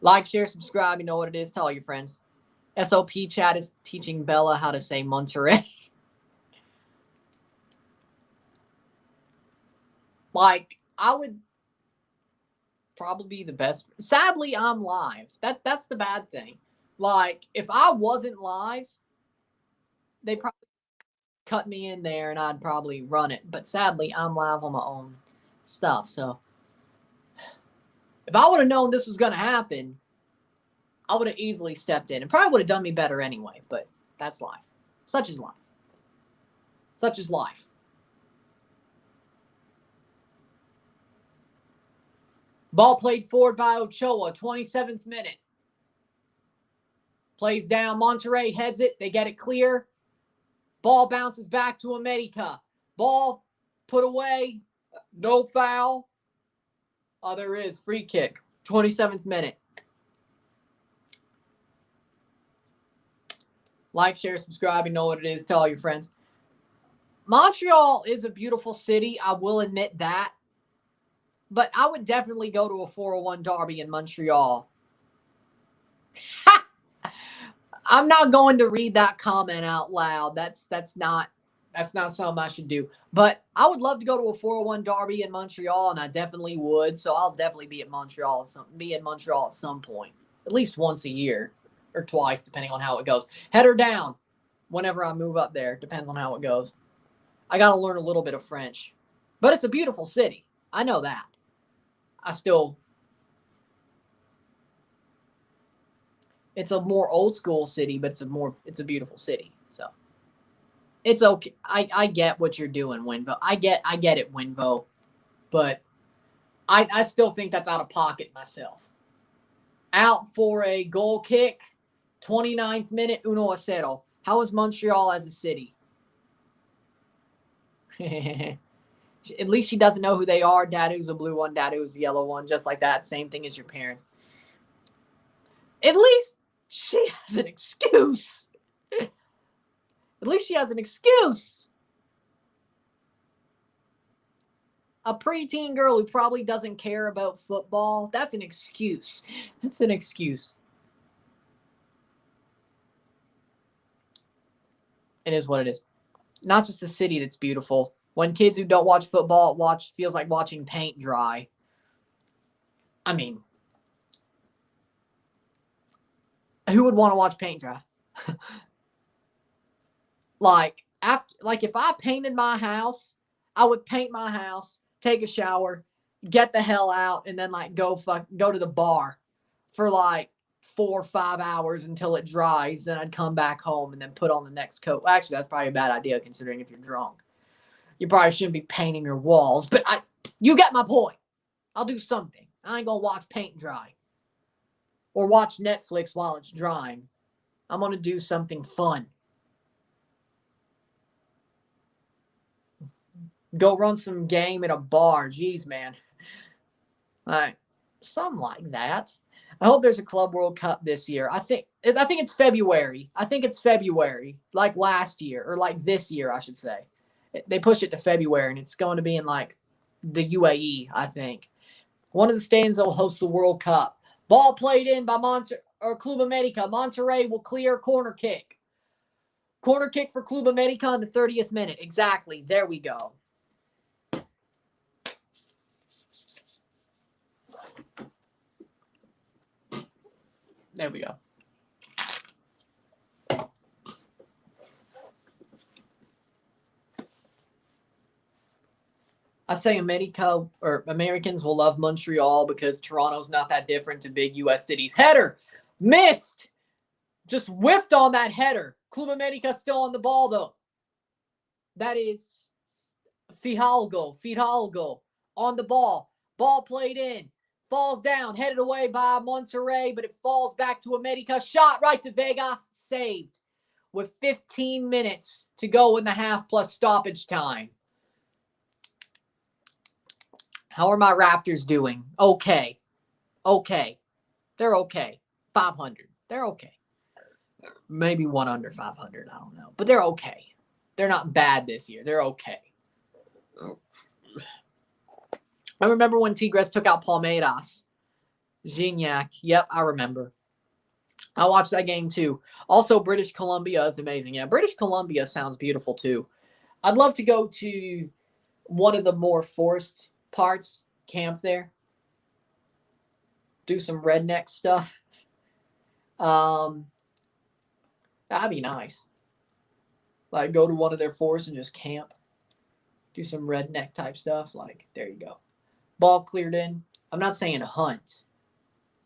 Like, share, subscribe. You know what it is. Tell all your friends. SOP chat is teaching Bella how to say Monterrey. Like, I would probably be the best. Sadly, I'm live. That's the bad thing. Like, if I wasn't live, they probably cut me in there and I'd probably run it. But sadly, I'm live on my own stuff. So if I would have known this was going to happen, I would have easily stepped in and probably would have done me better anyway. But that's life. Such is life. Such is life. Ball played forward by Ochoa, 27th minute. Plays down. Monterrey heads it. They get it clear. Ball bounces back to América. Ball put away. No foul. Oh, there is. Free kick. 27th minute. Like, share, subscribe. You know what it is. Tell all your friends. Montreal is a beautiful city. I will admit that. But I would definitely go to a 401 derby in Montreal. I'm not going to read that comment out loud. That's not something I should do. But I would love to go to a 401 derby in Montreal, and I definitely would. So I'll definitely be in Montreal at some point, at least once a year or twice, depending on how it goes. Head or down, whenever I move up there, depends on how it goes. I got to learn a little bit of French, but it's a beautiful city. I know that. It's a more old school city, but it's a beautiful city. So it's okay. I get what you're doing, Winvo. I get it, Winvo. But I still think that's out of pocket myself. Out for a goal kick, 29th minute, 1-0. How is Montreal as a city? At least she doesn't know who they are. Dadu's a blue one, Dadu's a yellow one, just like that. Same thing as your parents. At least she has an excuse. At least she has an excuse. A preteen girl who probably doesn't care about football, that's an excuse. That's an excuse. It is what it is. Not just the city that's beautiful. When kids who don't watch football feels like watching paint dry. I mean, who would want to watch paint dry? Like if I painted my house, I would paint my house, take a shower, get the hell out, and then like go to the bar for like 4 or 5 hours until it dries. Then I'd come back home and then put on the next coat. Well, actually, that's probably a bad idea considering if you're drunk. You probably shouldn't be painting your walls, but you get my point. I'll do something. I ain't gonna watch paint dry or watch Netflix while it's drying. I'm gonna do something fun. Go run some game at a bar. Jeez, man. Like, something like that. I hope there's a Club World Cup this year. I think it's February. I think it's February, like last year, or like this year, I should say. They pushed it to February, and it's going to be in like the UAE, I think. One of the stadiums that will host the World Cup. Ball played in by Club América. Monterrey will clear corner kick. Corner kick for Club América in the 30th minute. Exactly. There we go. There we go. I say Americans will love Montreal because Toronto's not that different to big U.S. cities. Header! Missed! Just whiffed on that header. Club América still on the ball, though. That is Fidalgo on the ball. Ball played in. Falls down, headed away by Monterrey, but it falls back to América. Shot right to Vegas. Saved with 15 minutes to go in the half plus stoppage time. How are my Raptors doing? Okay. They're okay. 500. They're okay. Maybe one under 500. I don't know. But they're okay. They're not bad this year. They're okay. I remember when Tigres took out Palmeiras. Gignac. Yep, I remember. I watched that game too. Also, British Columbia is amazing. Yeah, British Columbia sounds beautiful too. I'd love to go to one of the more forest parts, camp there. Do some redneck stuff. That'd be nice. Like go to one of their forests and just camp. Do some redneck type stuff. Like, there you go. Ball cleared in. I'm not saying hunt.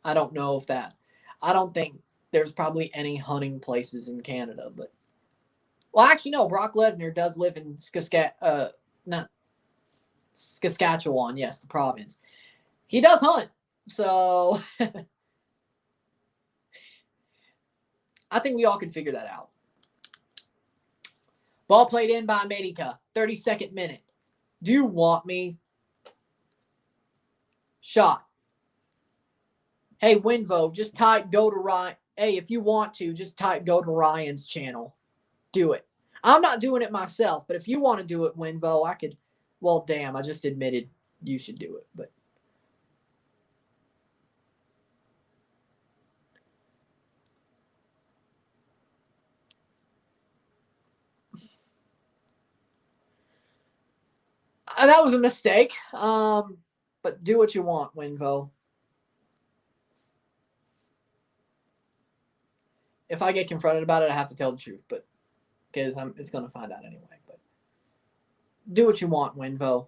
I don't know if that. I don't think there's probably any hunting places in Canada, but well, actually no. Brock Lesnar does live in Saskatchewan. Yes, the province. He does hunt, so I think we all can figure that out. Ball played in by América. 32nd minute. Do you want me? Shot. Hey, Winvo, just type go to Ryan. Hey, if you want to, just type go to Ryan's channel. Do it. I'm not doing it myself, but if you want to do it, Winvo, I could. Well, damn, I just admitted you should do it, but. That was a mistake. But do what you want, Winvo. If I get confronted about it, I have to tell the truth, but because it's going to find out anyway. But do what you want, Winvo.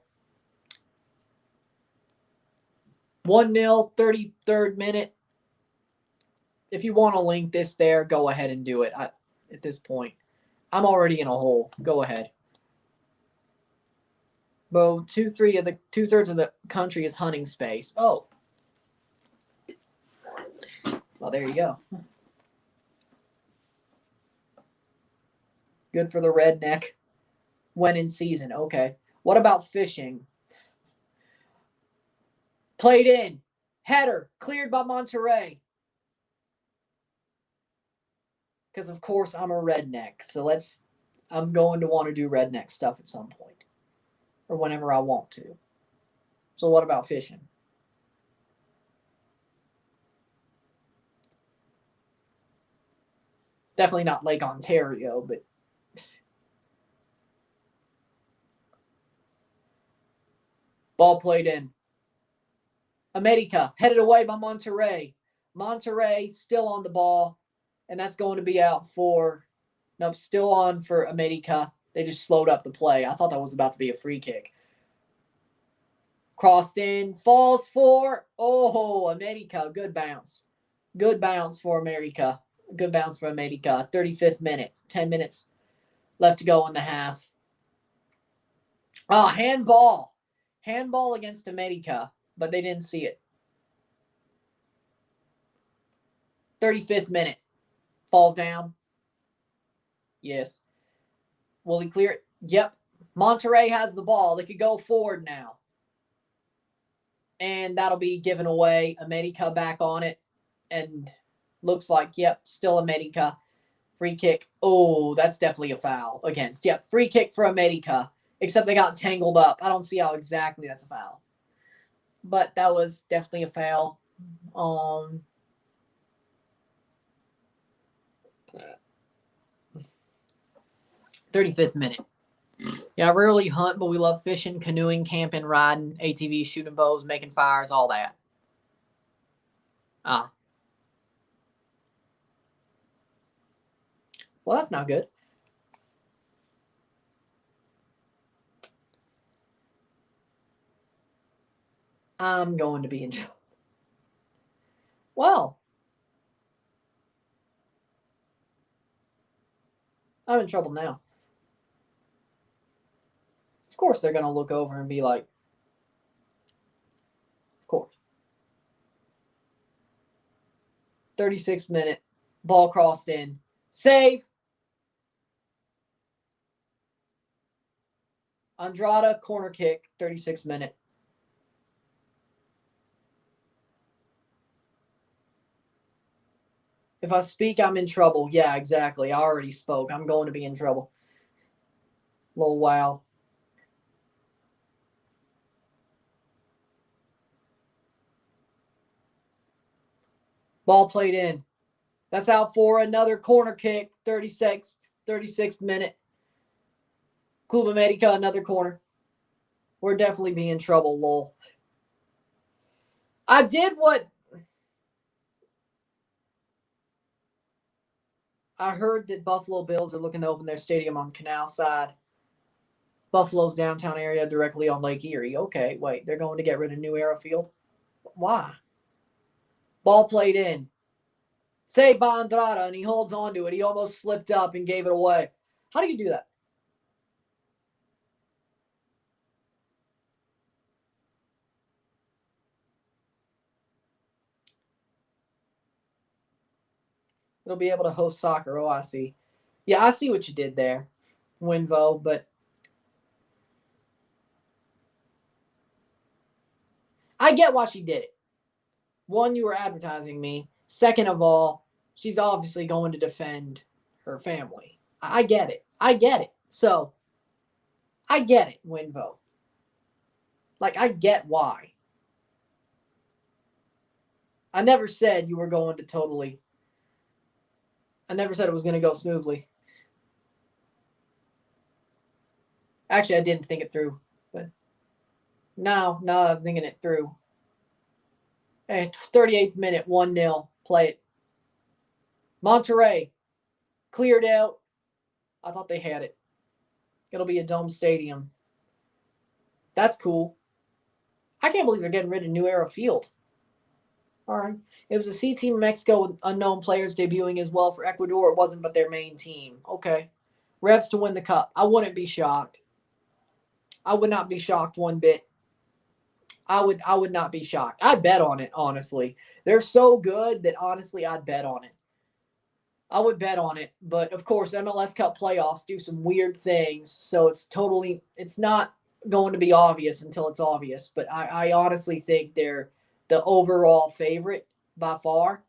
1-0, 33rd minute. If you want to link this there, go ahead and do it. At this point, I'm already in a hole. Go ahead. Bo, 2/3 of the country is hunting space. Oh. Well, there you go. Good for the redneck when in season. Okay. What about fishing? Played in. Header. Cleared by Monterrey. Because, of course, I'm a redneck. So I'm going to want to do redneck stuff at some point. Or whenever I want to. So what about fishing? Definitely not Lake Ontario, but Ball played in. América headed away by Monterrey. Monterrey still on the ball, and that's going to be out for, nope, still on for América. They just slowed up the play. I thought that was about to be a free kick. Crossed in, falls for, oh, América. Good bounce. Good bounce for América. Good bounce for América. 35th minute. 10 minutes left to go in the half. Handball. Handball against América, but they didn't see it. 35th minute. Falls down. Yes. Will he clear it? Yep. Monterrey has the ball. They could go forward now. And that'll be given away. América back on it. And looks like, yep, still América. Free kick. Oh, that's definitely a foul against. Yep, free kick for América. Except they got tangled up. I don't see how exactly that's a foul. But that was definitely a foul. 35th minute. Yeah, I rarely hunt, but we love fishing, canoeing, camping, riding, ATVs, shooting bows, making fires, all that. Well, that's not good. I'm going to be in trouble. Well, I'm in trouble now. Of course, they're going to look over and be like, of course. 36th minute, ball crossed in. Save. Andrada, corner kick, 36th minute. If I speak, I'm in trouble. Yeah, exactly. I already spoke. I'm going to be in trouble. Little wow. Ball played in. That's out for another corner kick, 36th minute. Club America, another corner. We're definitely being in trouble, lol. I did what I heard that Buffalo Bills are looking to open their stadium on Canal Side. Buffalo's downtown area directly on Lake Erie. Okay, wait, they're going to get rid of New Era Field? Why? Ball played in. Saved by Andrada, and he holds on to it. He almost slipped up and gave it away. How do you do that? It'll be able to host soccer. Oh, I see. Yeah, I see what you did there, Winvo, but I get why she did it. One, you were advertising me. Second of all, she's obviously going to defend her family. I get it. I get it. So, I get it, Winvo. Like, I get why. I never said you were going to totally. I never said it was going to go smoothly. Actually, I didn't think it through. But now I'm thinking it through. Hey, 38th minute, 1-0. Play it. Monterrey cleared out. I thought they had it. It'll be a dome stadium. That's cool. I can't believe they're getting rid of New Era Field. All right. It was a C team in Mexico with unknown players debuting as well for Ecuador. It wasn't but their main team. Okay. Revs to win the cup. I wouldn't be shocked. I would not be shocked one bit. I would not be shocked. I'd bet on it, honestly. They're so good that honestly I'd bet on it. I would bet on it, but of course MLS Cup playoffs do some weird things, so it's not going to be obvious until it's obvious. But I honestly think they're the overall favorite by far.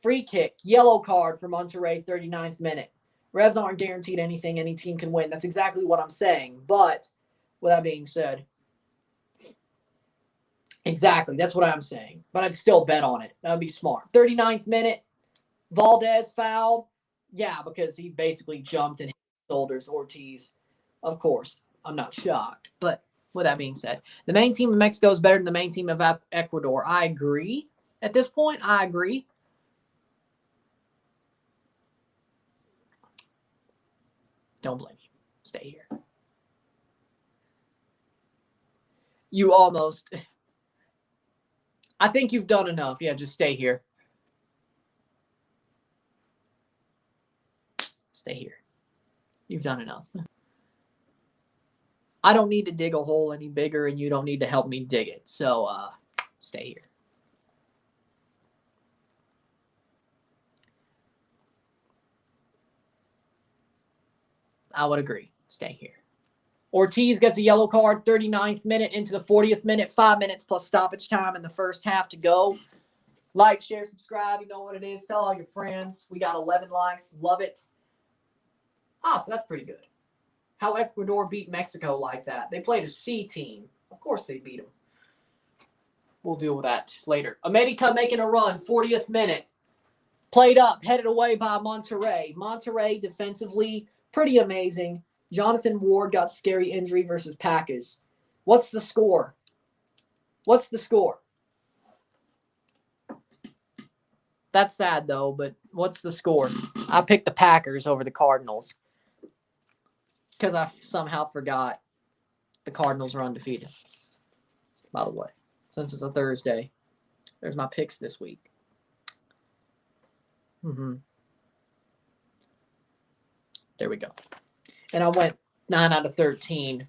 Free kick, yellow card for Monterrey, 39th minute. Revs aren't guaranteed anything. Any team can win. That's exactly what I'm saying. But with that being said, exactly, that's what I'm saying. But I'd still bet on it. That would be smart. 39th minute, Valdez fouled. Yeah, because he basically jumped and shoulders, Ortiz. Of course, I'm not shocked. But with that being said, the main team of Mexico is better than the main team of Ecuador. I agree. At this point, I agree. Don't blame me. Stay here. You almost. I think you've done enough. Yeah, just stay here. Stay here. You've done enough. I don't need to dig a hole any bigger, and you don't need to help me dig it. So, stay here. I would agree. Stay here. Ortiz gets a yellow card, 39th minute into the 40th minute, 5 minutes plus stoppage time in the first half to go. Like, share, subscribe. You know what it is. Tell all your friends. We got 11 likes. Love it. So that's pretty good. How Ecuador beat Mexico like that. They played a C team. Of course they beat them. We'll deal with that later. América making a run, 40th minute. Played up, headed away by Monterrey. Monterrey defensively, pretty amazing. Jonathan Ward got scary injury versus Packers. What's the score? What's the score? That's sad, though, but what's the score? I picked the Packers over the Cardinals because I somehow forgot the Cardinals are undefeated, by the way, since it's a Thursday. There's my picks this week. There we go. And I went 9 out of 13.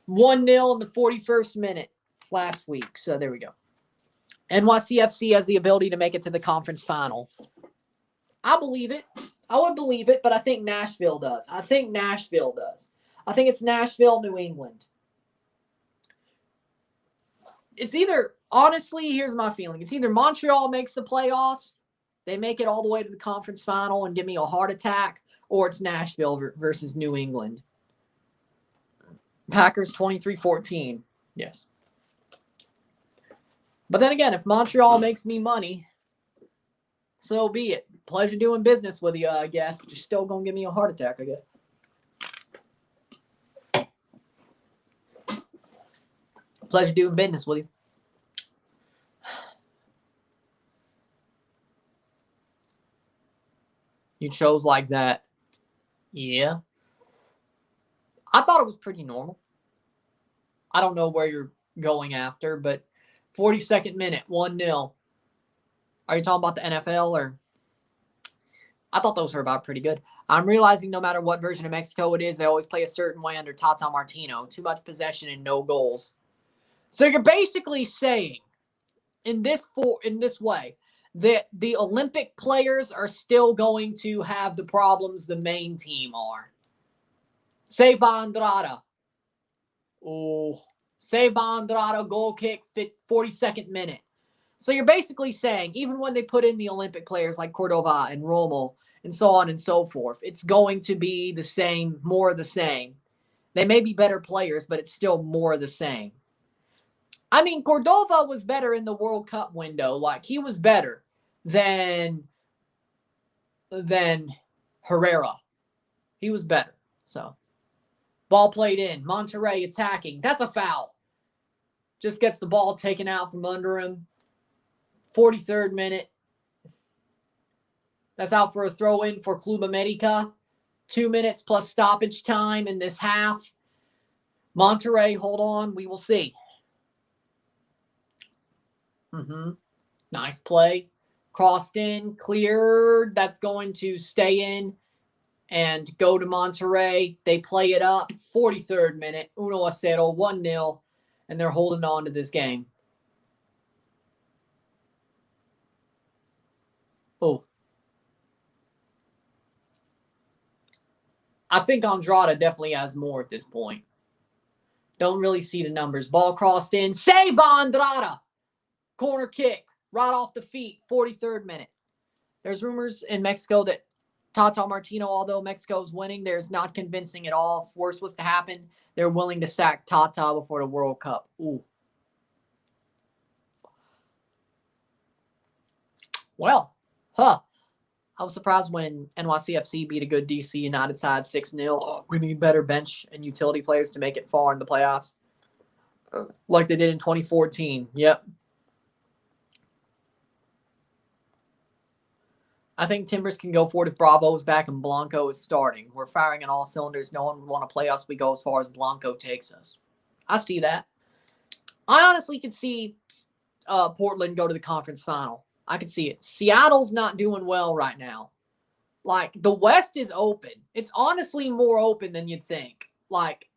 1-0 in the 41st minute last week. So there we go. NYCFC has the ability to make it to the conference final. I believe it. I would believe it, but I think Nashville does. I think it's Nashville, New England. It's either, honestly, here's my feeling. It's either Montreal makes the playoffs, they make it all the way to the conference final and give me a heart attack, or it's Nashville versus New England. Packers 23-14. Yes. But then again, if Montreal makes me money, so be it. Pleasure doing business with you, I guess. But you're still going to give me a heart attack, I guess. Pleasure doing business with you. You chose like that. Yeah. I thought it was pretty normal. I don't know where you're going after, but 42nd minute, 1-0. Are you talking about the NFL or? I thought those were about pretty good. I'm realizing no matter what version of Mexico it is, they always play a certain way under Tata Martino. Too much possession and no goals. So you're basically saying in this way that the Olympic players are still going to have the problems the main team are. Seba Andrada. Oh, Seba Andrada goal kick, 42nd minute. So you're basically saying, even when they put in the Olympic players like Cordova and Romo and so on and so forth, it's going to be the same, more of the same. They may be better players, but it's still more of the same. I mean, Cordova was better in the World Cup window. Like, he was better than Herrera. He was better. So, ball played in. Monterrey attacking. That's a foul. Just gets the ball taken out from under him. 43rd minute. That's out for a throw-in for Club América. 2 minutes plus stoppage time in this half. Monterrey, hold on. We will see. Nice play. Crossed in. Cleared. That's going to stay in and go to Monterrey. They play it up. 43rd minute. 1-0. 1-0. And they're holding on to this game. Oh. I think Andrada definitely has more at this point. Don't really see the numbers. Ball crossed in. Save Andrada. Corner kick. Right off the feet. 43rd minute. There's rumors in Mexico that Tata Martino, although Mexico's winning, there's not convincing at all. If worse was to happen, they're willing to sack Tata before the World Cup. Ooh. Well, I was surprised when NYCFC beat a good DC United side 6-0. Oh, we need better bench and utility players to make it far in the playoffs. Like they did in 2014. Yep. I think Timbers can go for it if Bravo is back and Blanco is starting. We're firing on all cylinders. No one would want to play us. We go as far as Blanco takes us. I see that. I honestly could see Portland go to the conference final. I could see it. Seattle's not doing well right now. Like, the West is open. It's honestly more open than you'd think. Like,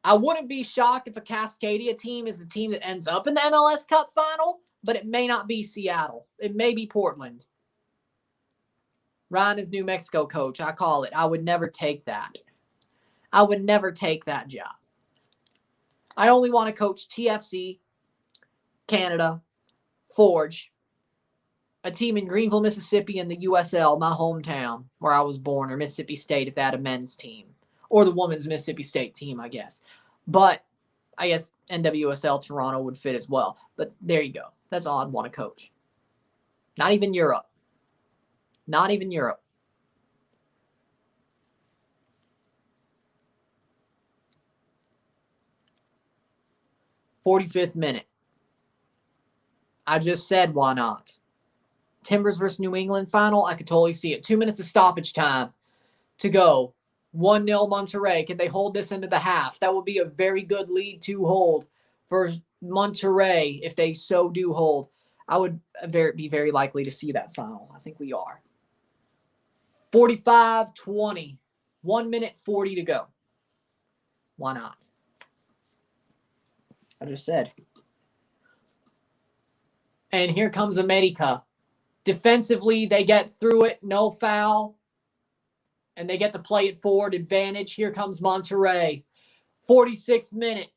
I wouldn't be shocked if a Cascadia team is the team that ends up in the MLS Cup final, but it may not be Seattle. It may be Portland. Ryan is New Mexico coach. I call it. I would never take that. I would never take that job. I only want to coach TFC, Canada, Forge, a team in Greenville, Mississippi, and the USL, my hometown, where I was born, or Mississippi State if they had a men's team. Or the women's Mississippi State team, I guess. But I guess NWSL Toronto would fit as well. But there you go. That's all I'd want to coach. Not even Europe. Not even Europe. "45th minute. I just said, why not? Timbers versus New England final, I could totally see it. 2 minutes of stoppage time to go. 1-0 Monterrey. Can they hold this into the half? That would be a very good lead to hold for Monterrey if they so do hold. I would be very likely to see that final. I think we are. 45-20. 1 minute 40 to go. Why not? I just said. And here comes América. Defensively, they get through it. No foul. And they get to play it forward. Advantage. Here comes Monterrey. 46th minute.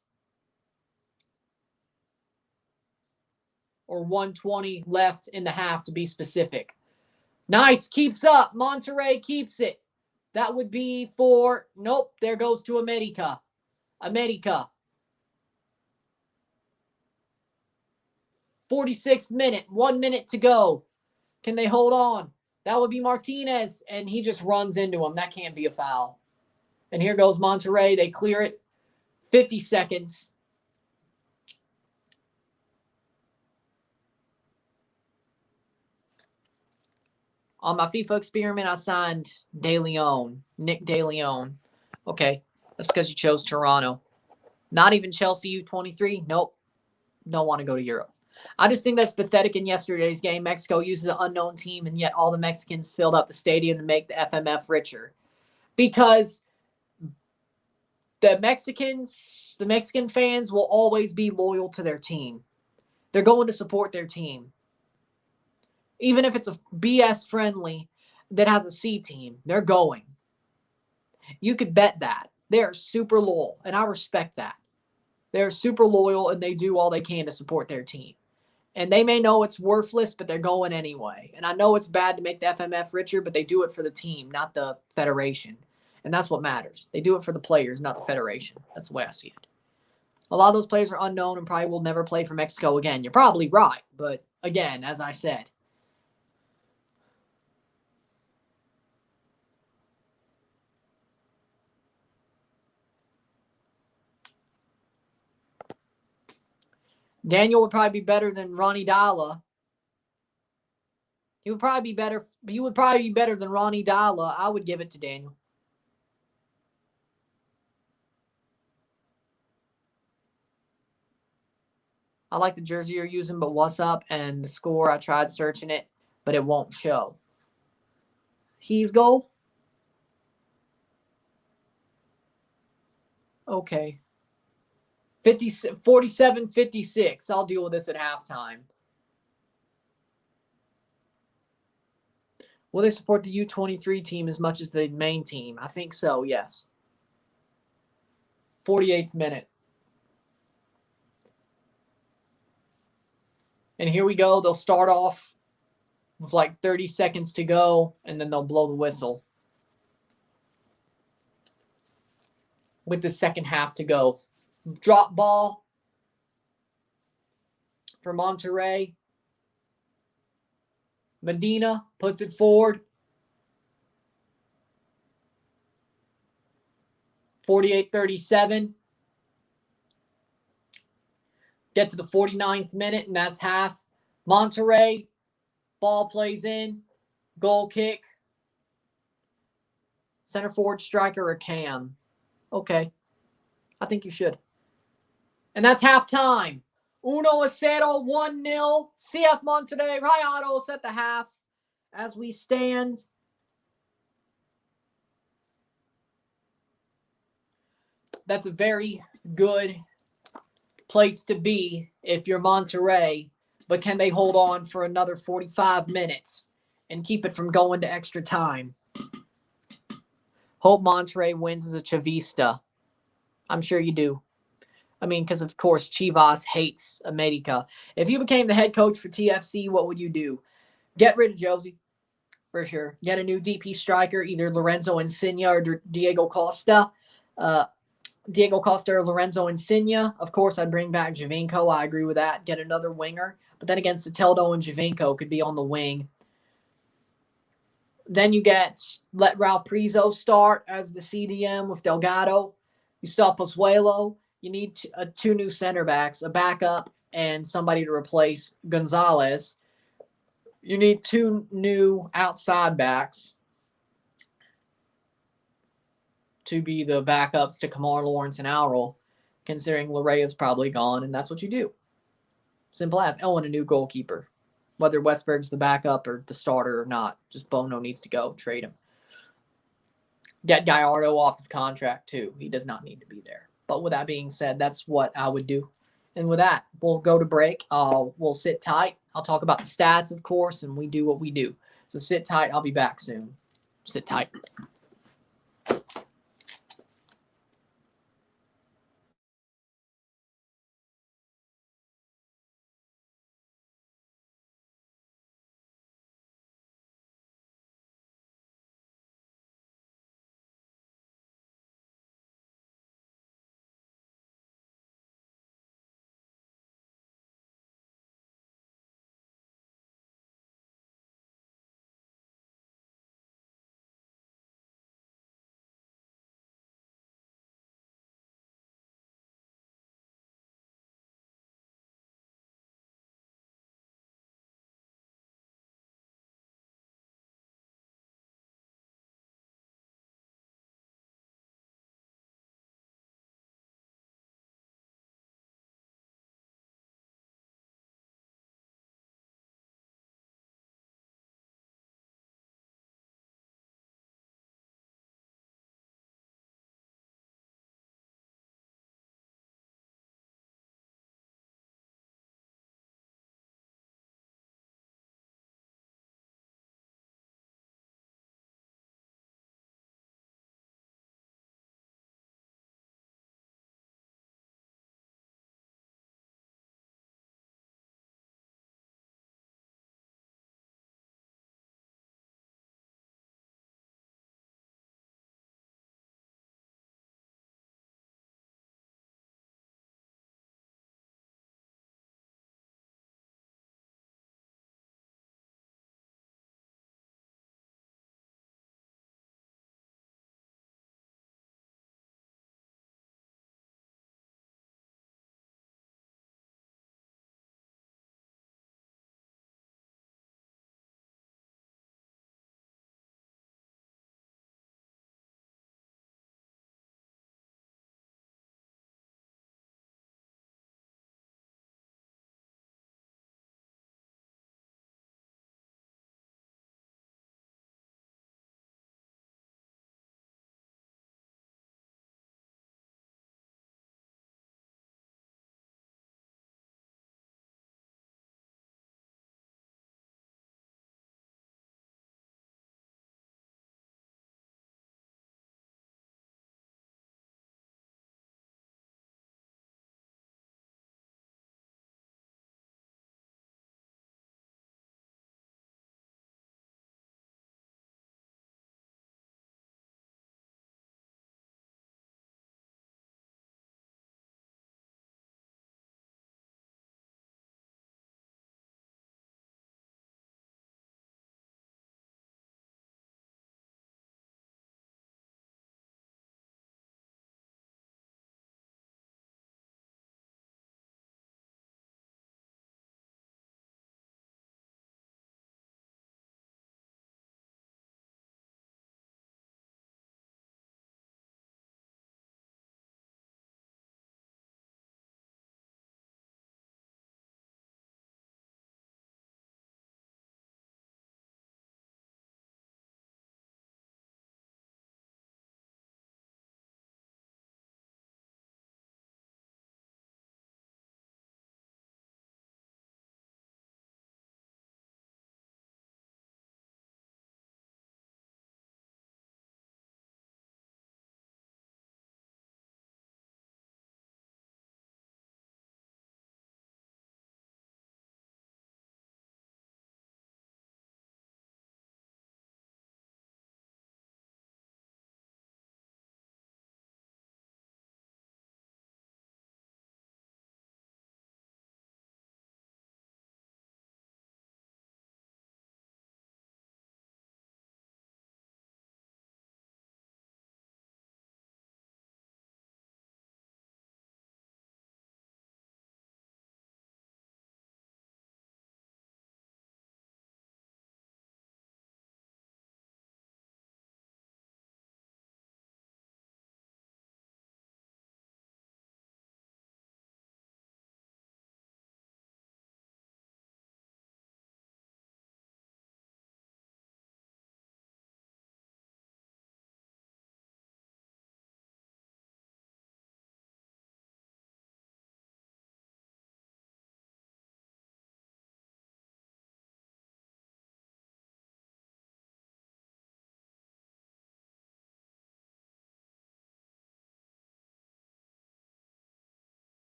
Or 1:20 left in the half to be specific. Nice. Keeps up. Monterrey keeps it. That would be for... Nope. There goes to América. América. 46th minute. 1 minute to go. Can they hold on? That would be Martinez, and he just runs into him. That can't be a foul. And here goes Monterrey. They clear it. 50 seconds. On my FIFA experiment, I signed De Leon. Nick De Leon. Okay, that's because you chose Toronto. Not even Chelsea U23? Nope. Don't want to go to Europe. I just think that's pathetic in yesterday's game. Mexico uses an unknown team, and yet all the Mexicans filled up the stadium to make the FMF richer. Because the Mexican fans will always be loyal to their team. They're going to support their team. Even if it's a BS friendly that has a C team, they're going. You could bet that. They're super loyal, and I respect that. They're super loyal, and they do all they can to support their team. And they may know it's worthless, but they're going anyway. And I know it's bad to make the FMF richer, but they do it for the team, not the federation. And that's what matters. They do it for the players, not the federation. That's the way I see it. A lot of those players are unknown and probably will never play for Mexico again. You're probably right. But again, as I said, Daniel would probably be better than Ronnie Dalla. He would probably be better. He would probably be better than Ronnie Dalla. I would give it to Daniel. I like the jersey you're using, but what's up? And the score, I tried searching it, but it won't show. He's goal? Okay. 47-56. I'll deal with this at halftime. Will they support the U23 team as much as the main team? I think so, yes. 48th minute. And here we go. They'll start off with like 30 seconds to go, and then they'll blow the whistle with the second half to go. Drop ball for Monterrey. Medina puts it forward. 48-37. Get to the 49th minute, and that's half. Monterrey, ball plays in, goal kick. Center forward striker or Cam? Okay. I think you should. And that's halftime. 1-0, 1-0. CF Monterrey, Rayados at the half as we stand. That's a very good place to be if you're Monterrey, but can they hold on for another 45 minutes and keep it from going to extra time? Hope Monterrey wins as a Chavista. I'm sure you do. I mean, because of course Chivas hates América. If you became the head coach for TFC, what would you do? Get rid of Josie, for sure. Get a new DP striker, either Lorenzo Insigne or Diego Costa. Diego Costa or Lorenzo Insigne. Of course, I'd bring back Javinko. I agree with that. Get another winger. But then again, Soteldo and Javinko could be on the wing. Then you let Ralph Prizo start as the CDM with Delgado. You stop Pozuelo. You need two new center backs, a backup, and somebody to replace Gonzalez. You need two new outside backs to be the backups to Kamar Lawrence and Aurel, considering Larrea's probably gone, and that's what you do. Simple as. Oh, and a new goalkeeper. Whether Westberg's the backup or the starter or not, just Bono needs to go. Trade him. Get Gallardo off his contract, too. He does not need to be there. But with that being said, that's what I would do. And with that, we'll go to break. We'll sit tight. I'll talk about the stats, of course, and we do what we do. So sit tight. I'll be back soon. Sit tight.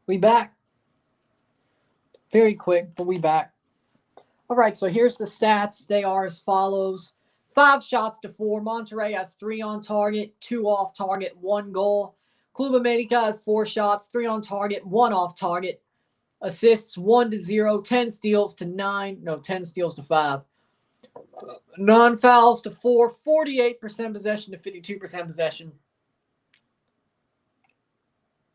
We back. Very quick, but we back. All right, so here's the stats. They are as follows. 5 shots to 4. Monterrey has 3 on target, 2 off target, 1 goal. Club América has 4 shots, 3 on target, 1 off target. Assists 1 to 0, 10 steals to 9. No, 10 steals to 5. Non-fouls to 4, 48% possession to 52% possession.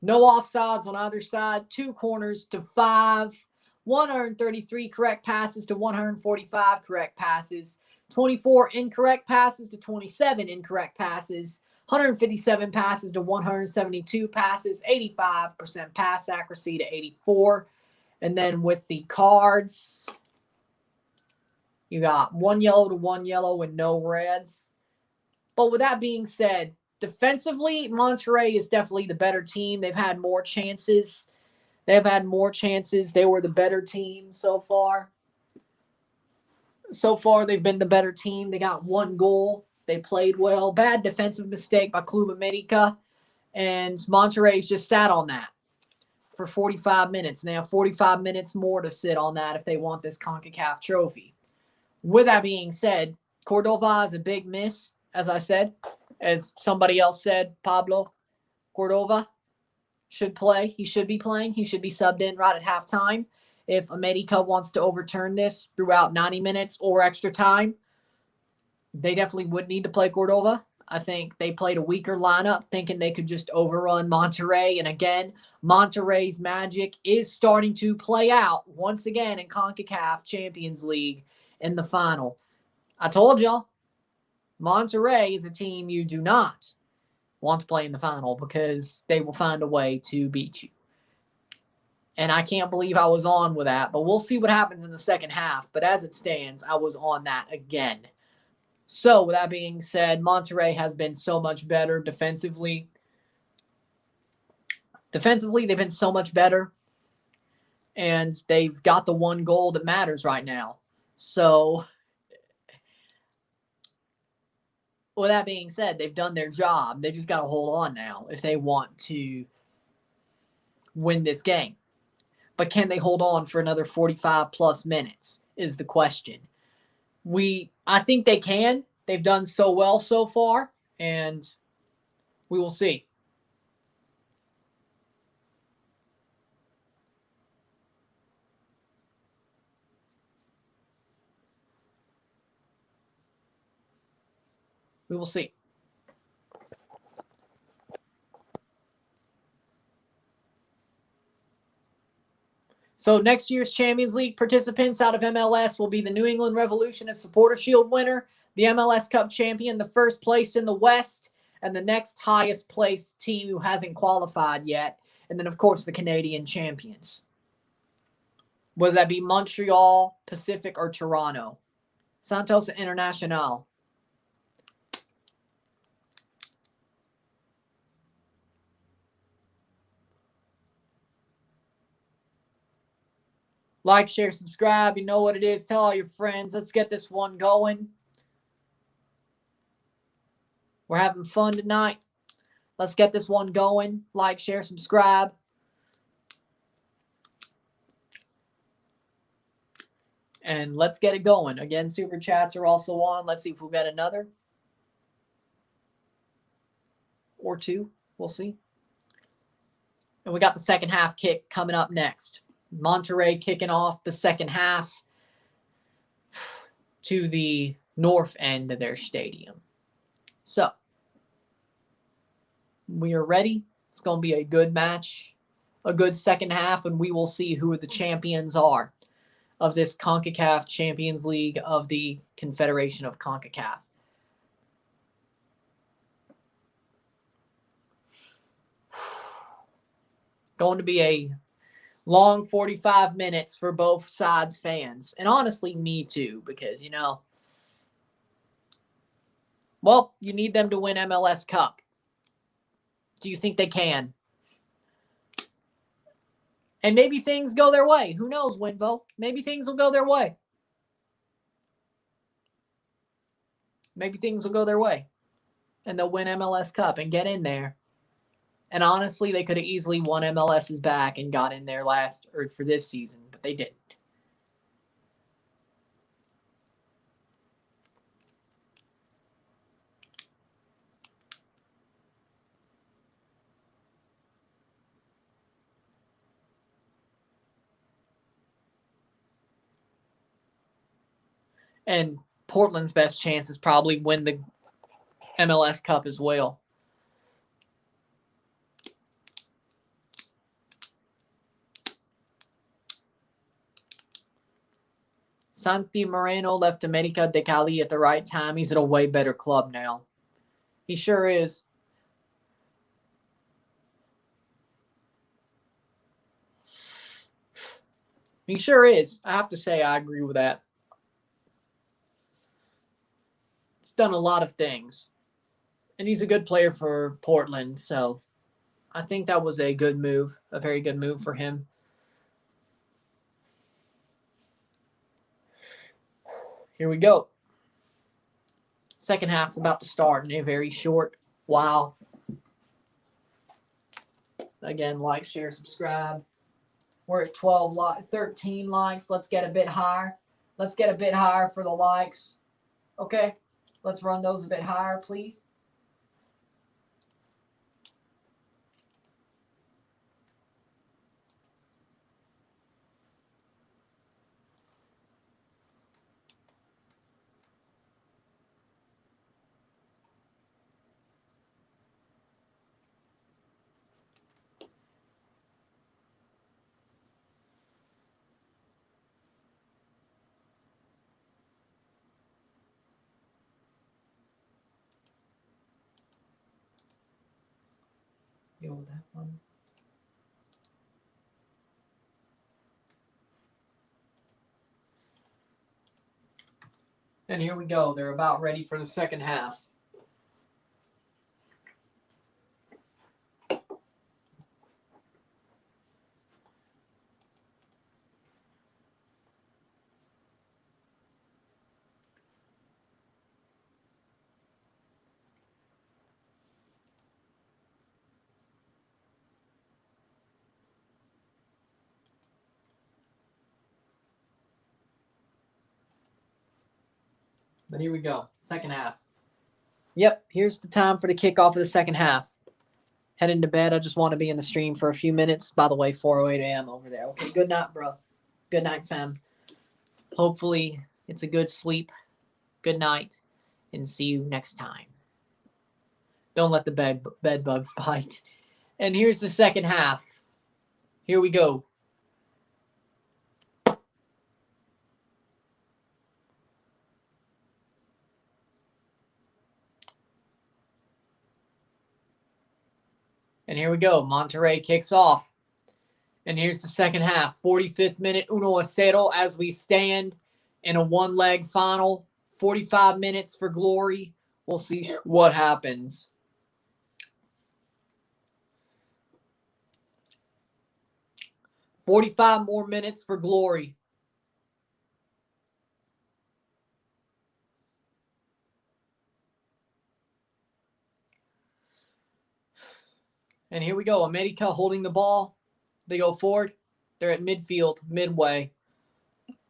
No offsides on either side, 2 corners to 5. 133 correct passes to 145 correct passes. 24 incorrect passes to 27 incorrect passes. 157 passes to 172 passes. 85% pass accuracy to 84. And then with the cards, you got 1 yellow to 1 yellow and no reds. But with that being said, defensively, Monterrey is definitely the better team. They've had more chances. They were the better team so far. So far, they've been the better team. They got 1 goal. They played well. Bad defensive mistake by Club América. And Monterrey's just sat on that for 45 minutes. And they have 45 minutes more to sit on that if they want this Concacaf trophy. With that being said, Cordova is a big miss, as I said. As somebody else said, Pablo Cordova should play. He should be playing. He should be subbed in right at halftime. If América wants to overturn this throughout 90 minutes or extra time, they definitely would need to play Cordova. I think they played a weaker lineup, thinking they could just overrun Monterrey. And again, Monterrey's magic is starting to play out once again in CONCACAF Champions League in the final. I told y'all, Monterrey is a team you do not want to play in the final because they will find a way to beat you. And I can't believe I was on with that, but we'll see what happens in the second half. But as it stands, I was on that again. So with that being said, Monterrey has been so much better defensively. Defensively, they've been so much better. And they've got the 1 goal that matters right now. So with that being said, they've done their job. They just got to hold on now if they want to win this game. But can they hold on for another 45 plus minutes is the question. I think they can. They've done so well so far, and we will see. We will see. So next year's Champions League participants out of MLS will be the New England Revolution as Supporter Shield winner, the MLS Cup champion, the first place in the West, and the next highest placed team who hasn't qualified yet, and then, of course, the Canadian champions. Whether that be Montreal, Pacific, or Toronto. Santos International. Like, share, subscribe. You know what it is. Tell all your friends. Let's get this one going. We're having fun tonight. Let's get this one going. Like, share, subscribe. And let's get it going. Again, super chats are also on. Let's see if we'll get another. Or 2. We'll see. And we got the second half kick coming up next. Monterrey kicking off the second half to the north end of their stadium. So, we are ready. It's going to be a good match, a good second half, and we will see who the champions are of this CONCACAF Champions League of the Confederation of CONCACAF. Going to be a long 45 minutes for both sides' fans. And honestly, me too, because, well, you need them to win MLS Cup. Do you think they can? And maybe things go their way. Who knows, Winvo? Maybe things will go their way. Maybe things will go their way. And they'll win MLS Cup and get in there And honestly, they could have easily won MLS's back and got in there for this season, but they didn't. And Portland's best chance is probably win the MLS Cup as well. Santi Moreno left América de Cali at the right time. He's at a way better club now. He sure is. He sure is. I have to say, I agree with that. He's done a lot of things. And he's a good player for Portland, so I think that was a good move, a very good move for him. Here we go. Second half's about to start in a very short while. Again, like, share, subscribe. We're at 13 likes. Let's get a bit higher. Let's get a bit higher for the likes. Okay? Let's run those a bit higher, please. Deal with that one. And here we go. They're about ready for the second half. But here we go. Second half. Yep, here's the time for the kickoff of the second half. Heading to bed. I just want to be in the stream for a few minutes. By the way, 4:08 a.m. over there. Okay, good night, bro. Good night, fam. Hopefully, it's a good sleep. Good night, and see you next time. Don't let the bed bugs bite. And here's the second half. Here we go. And here we go. Monterrey kicks off. And here's the second half. 45th minute, 1-0 as we stand in a one-leg final. 45 minutes for glory. We'll see what happens. "45 more minutes for glory." And here we go. América holding the ball. They go forward. They're at midfield, midway.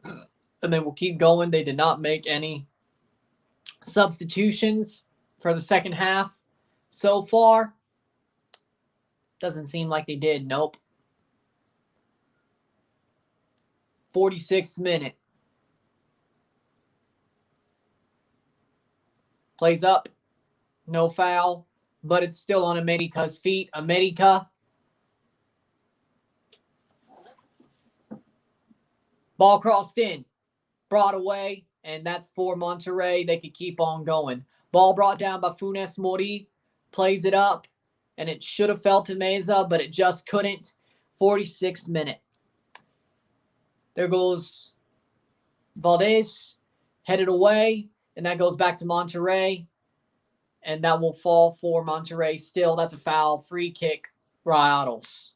And they will keep going. They did not make any substitutions for the second half so far. Doesn't seem like they did. Nope. 46th minute. Plays up. No foul. But it's still on América's feet. América. Ball crossed in. Brought away. And that's for Monterrey. They could keep on going. Ball brought down by Funes Mori. Plays it up. And it should have fell to Meza, but it just couldn't. 46th minute. There goes Valdez. Headed away. And that goes back to Monterrey. And that will fall for Monterrey still. That's a foul. Free kick. Rayados.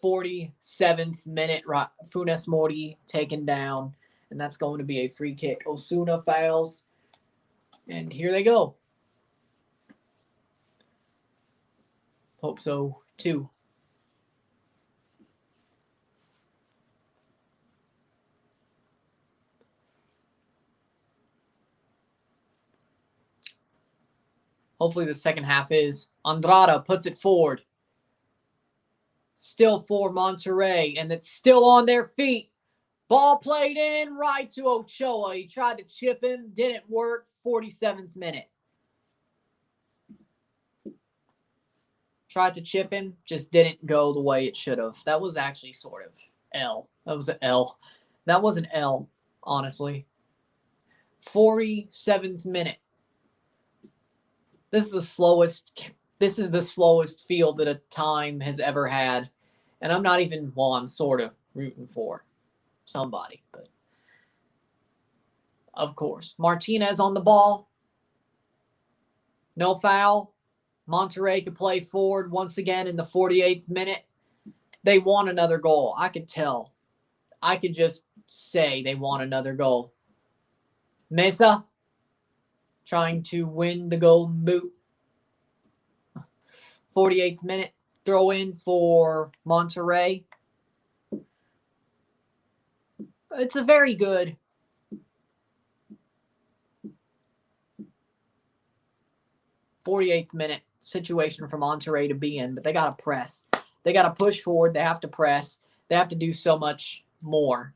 47th minute. Funes Mori taken down. And that's going to be a free kick. Osuna fouls. And here they go. Hope so 2. Hopefully the second half is. Andrada puts it forward. Still for Monterrey, and it's still on their feet. Ball played in right to Ochoa. He tried to chip him. Didn't work. 47th minute. Tried to chip him. Just didn't go the way it should have. That was actually sort of L. That was an L. That was an L, honestly. 47th minute. This is the slowest field that a time has ever had. And I'm not even, well, I'm sort of rooting for somebody, but of course. Martinez on the ball. No foul. Monterrey could play forward once again in the 48th minute. They want another goal. I could tell. I could just say they want another goal. Mesa trying to win the golden boot. 48th minute. Throw in for Monterrey. It's a very good 48th minute situation for Monterrey to be in, but they got to press. They got to push forward. They have to press. They have to do so much more.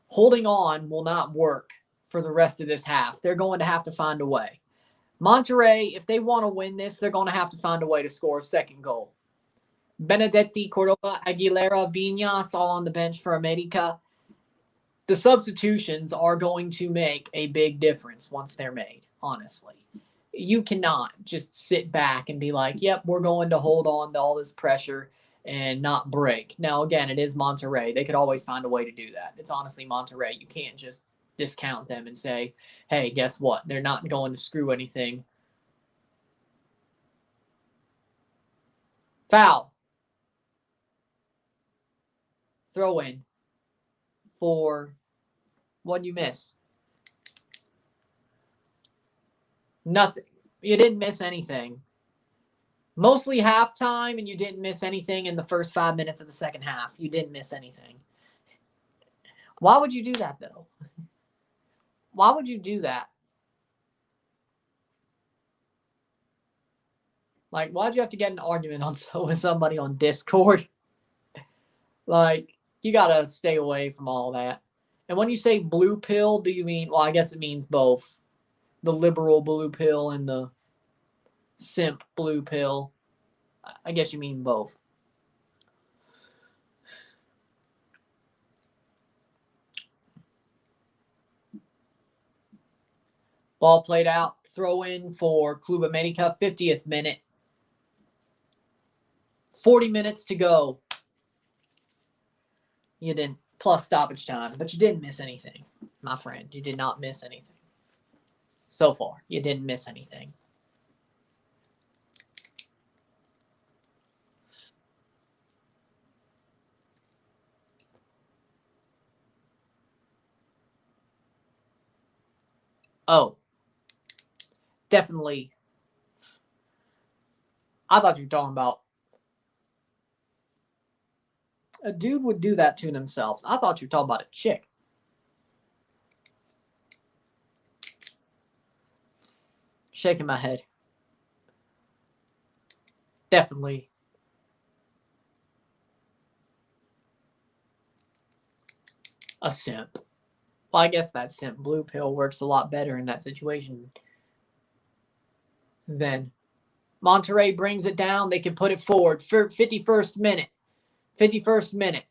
Holding on will not work for the rest of this half. They're going to have to find a way. Monterrey, if they want to win this, they're going to have to find a way to score a second goal. Benedetti, Cordova, Aguilera, Viñas all on the bench for América. The substitutions are going to make a big difference once they're made, honestly. You cannot just sit back and be like, yep, we're going to hold on to all this pressure and not break. Now, again, it is Monterrey. They could always find a way to do that. It's honestly Monterrey. You can't just discount them and say, hey, guess what? They're not going to screw anything. Foul. Throw in for what you miss. Nothing. You didn't miss anything. Mostly halftime, and you didn't miss anything in the first 5 minutes of the second half. You didn't miss anything. Why would you do that, though? Why would you do that? Like, why'd you have to get an argument with somebody on Discord? Like, you gotta stay away from all that. And when you say blue pill, do you mean, well, I guess it means both. The liberal blue pill and the simp blue pill. I guess you mean both. Ball played out. Throw in for Club América. 50th minute. 40 minutes to go. You didn't, plus stoppage time, but you didn't miss anything, my friend. You did not miss anything. So far, you didn't miss anything. Oh, definitely. I thought you were talking about a dude would do that to themselves. I thought you were talking about a chick. Shaking my head. Definitely. A simp. Well, I guess that simp blue pill works a lot better in that situation. Then Monterrey brings it down. They can put it forward. 51st minute. 51st minute.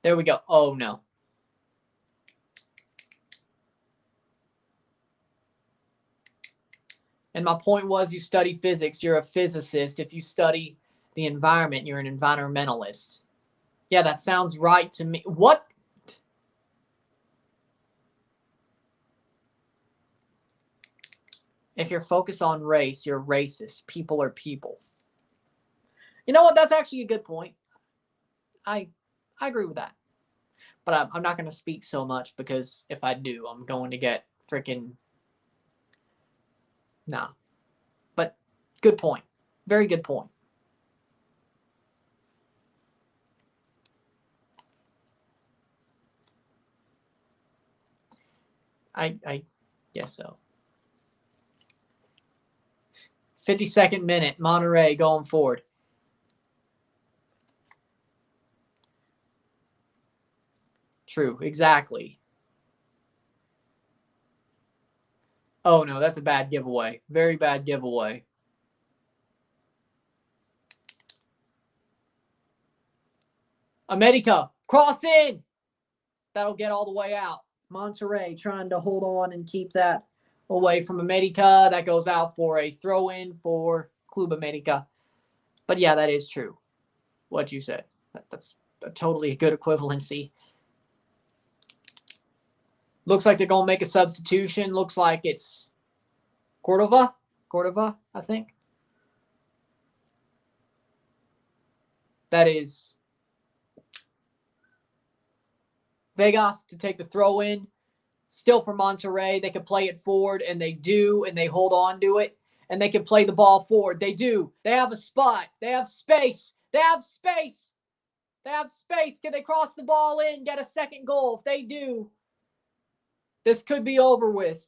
There we go. Oh, no. And my point was, you study physics. You're a physicist. If you study the environment, you're an environmentalist. Yeah, that sounds right to me. What? If you're focused on race, you're racist. People are people. You know what? That's actually a good point. I agree with that. But I'm not going to speak so much, because if I do, I'm going to get freaking... Nah. But good point. Very good point. I guess so. 52nd minute, Monterrey going forward. True, exactly. Oh, no, that's a bad giveaway. Very bad giveaway. América, cross in. That'll get all the way out. Monterrey trying to hold on and keep that away from América. That goes out for a throw-in for Club América. But yeah, that is true. What you said. That's a totally good equivalency. Looks like they're going to make a substitution. Looks like it's Cordova, I think. That is Vegas to take the throw in. Still for Monterrey. They can play it forward, and they do, and they hold on to it. And they can play the ball forward. They do. They have a spot. They have space. They have space. They have space. Can they cross the ball in, get a second goal? If they do, this could be over with.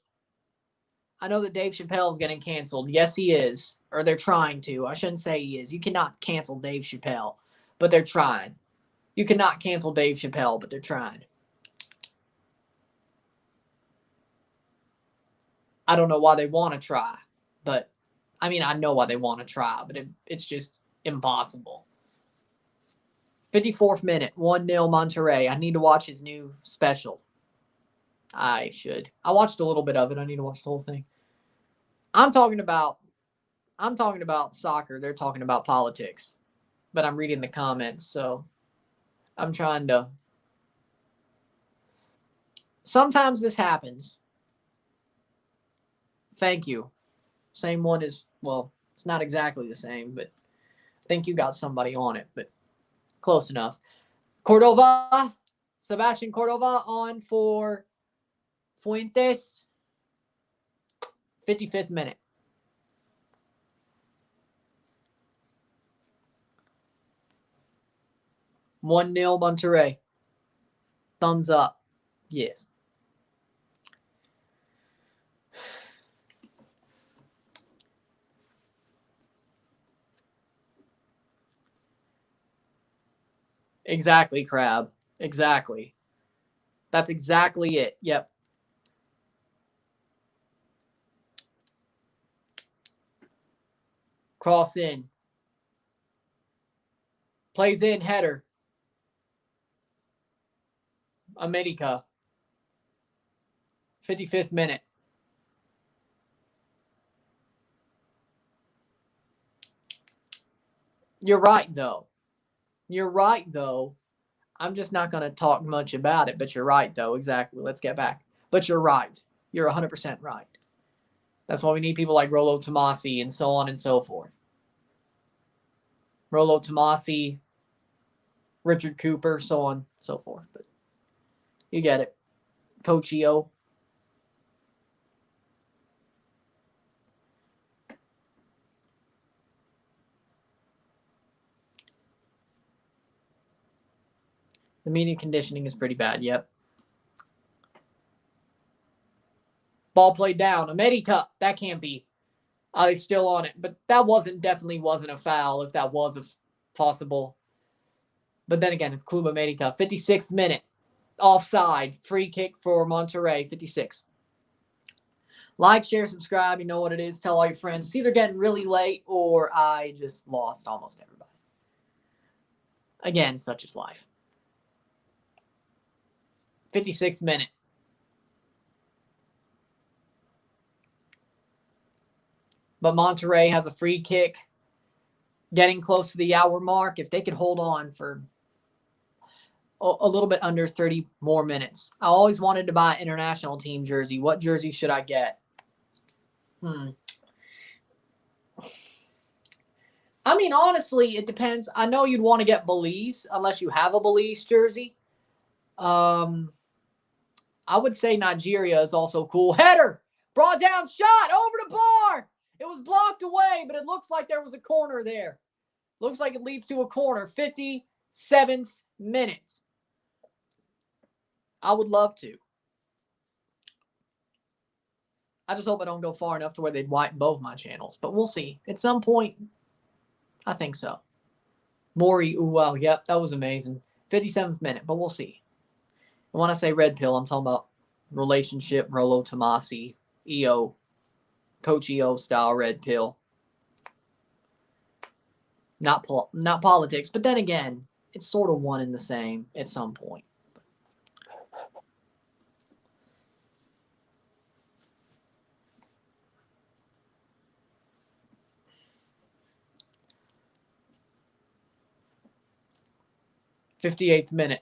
I know that Dave Chappelle is getting canceled. Yes, he is. Or they're trying to. I shouldn't say he is. You cannot cancel Dave Chappelle, but they're trying. You cannot cancel Dave Chappelle, but they're trying. I don't know why they want to try, but I mean, I know why they want to try, but it's just impossible. 54th minute, 1-0 Monterrey. I need to watch his new special. I should. I watched a little bit of it. I need to watch the whole thing. I'm talking about soccer. They're talking about politics. But I'm reading the comments, so I'm trying to. Sometimes this happens. Thank you. Same one as, well, it's not exactly the same, but I think you got somebody on it, but close enough. Cordova, Sebastian Cordova on for Fuentes. 55th minute. One 0 Monterrey. Thumbs up. Yes. Exactly, Crab. Exactly. That's exactly it. Yep. Cross in. Plays in, header. América. 55th minute. You're right, though. You're right, though. I'm just not going to talk much about it, but you're right, though. Exactly. Let's get back. But you're right. You're 100% right. That's why we need people like Rollo Tomasi and so on and so forth. Rollo Tomasi, Richard Cooper, so on and so forth. But you get it. Coachio. The media conditioning is pretty bad. Yep. Ball played down. América. That can't be. He's still on it. But that definitely wasn't a foul if that was possible. But then again, it's Club América. 56th minute. Offside. Free kick for Monterrey. 56. Like, share, subscribe. You know what it is. Tell all your friends. It's either getting really late or I just lost almost everybody. Again, such is life. 56th minute. But Monterrey has a free kick. Getting close to the hour mark. If they could hold on for a little bit under 30 more minutes. I always wanted to buy an international team jersey. What jersey should I get? I mean, honestly, it depends. I know you'd want to get Belize unless you have a Belize jersey. I would say Nigeria is also cool. Header! Brought down, shot over the bar! It was blocked away, but it looks like there was a corner there. Looks like it leads to a corner. 57th minute. I would love to. I just hope I don't go far enough to where they'd wipe both my channels. But we'll see. At some point, I think so. Maury, wow, yep, that was amazing. 57th minute, but we'll see. And when I say red pill, I'm talking about relationship, Rolo Tomasi, EO, Coach EO style red pill. Not politics, but then again, it's sort of one and the same at some point. '58th minute.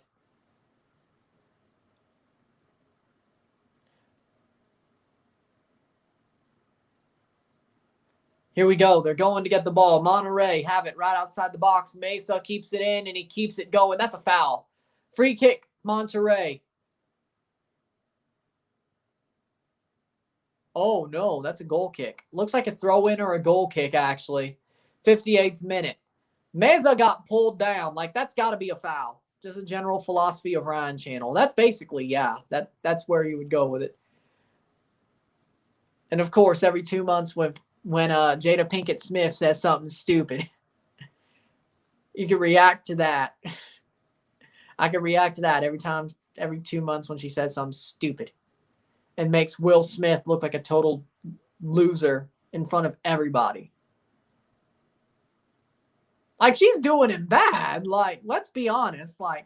Here we go. They're going to get the ball. Monterrey have it right outside the box. Mesa keeps it in, and he keeps it going. That's a foul. Free kick, Monterrey. Oh, no, that's a goal kick. Looks like a throw-in or a goal kick, actually. 58th minute. Mesa got pulled down. Like, that's got to be a foul. Just a general philosophy of Ryan Channel. That's basically, yeah, that's where you would go with it. And, of course, every 2 months when Jada Pinkett Smith says something stupid, you can react to that. I can react to that every 2 months when she says something stupid and makes Will Smith look like a total loser in front of everybody. Like, she's doing him bad. Like, let's be honest. Like,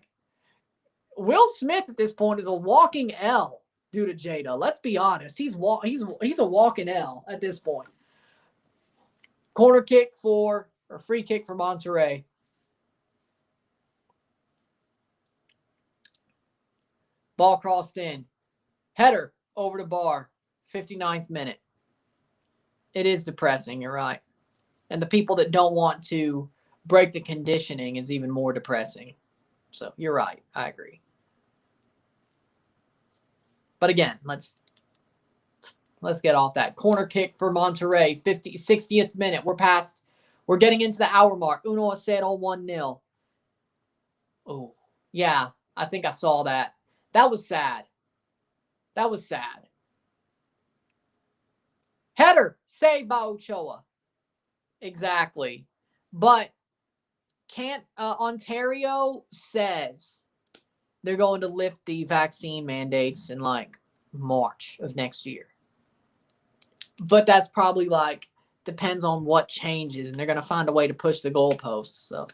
Will Smith at this point is a walking L due to Jada. Let's be honest. He's a walking L at this point. Corner kick or free kick for Monterrey. Ball crossed in. Header over the bar. 59th minute. It is depressing, you're right. And the people that don't want to break the conditioning is even more depressing. So you're right. I agree. But again, let's get off that. Corner kick for Monterrey. 60th minute. We're getting into the hour mark. 1-0, 1-0. Oh, yeah. I think I saw that. That was sad. That was sad. Header saved by Ochoa. Exactly. But Ontario says they're going to lift the vaccine mandates in like March of next year. But that's probably like depends on what changes, and they're going to find a way to push the goalposts. So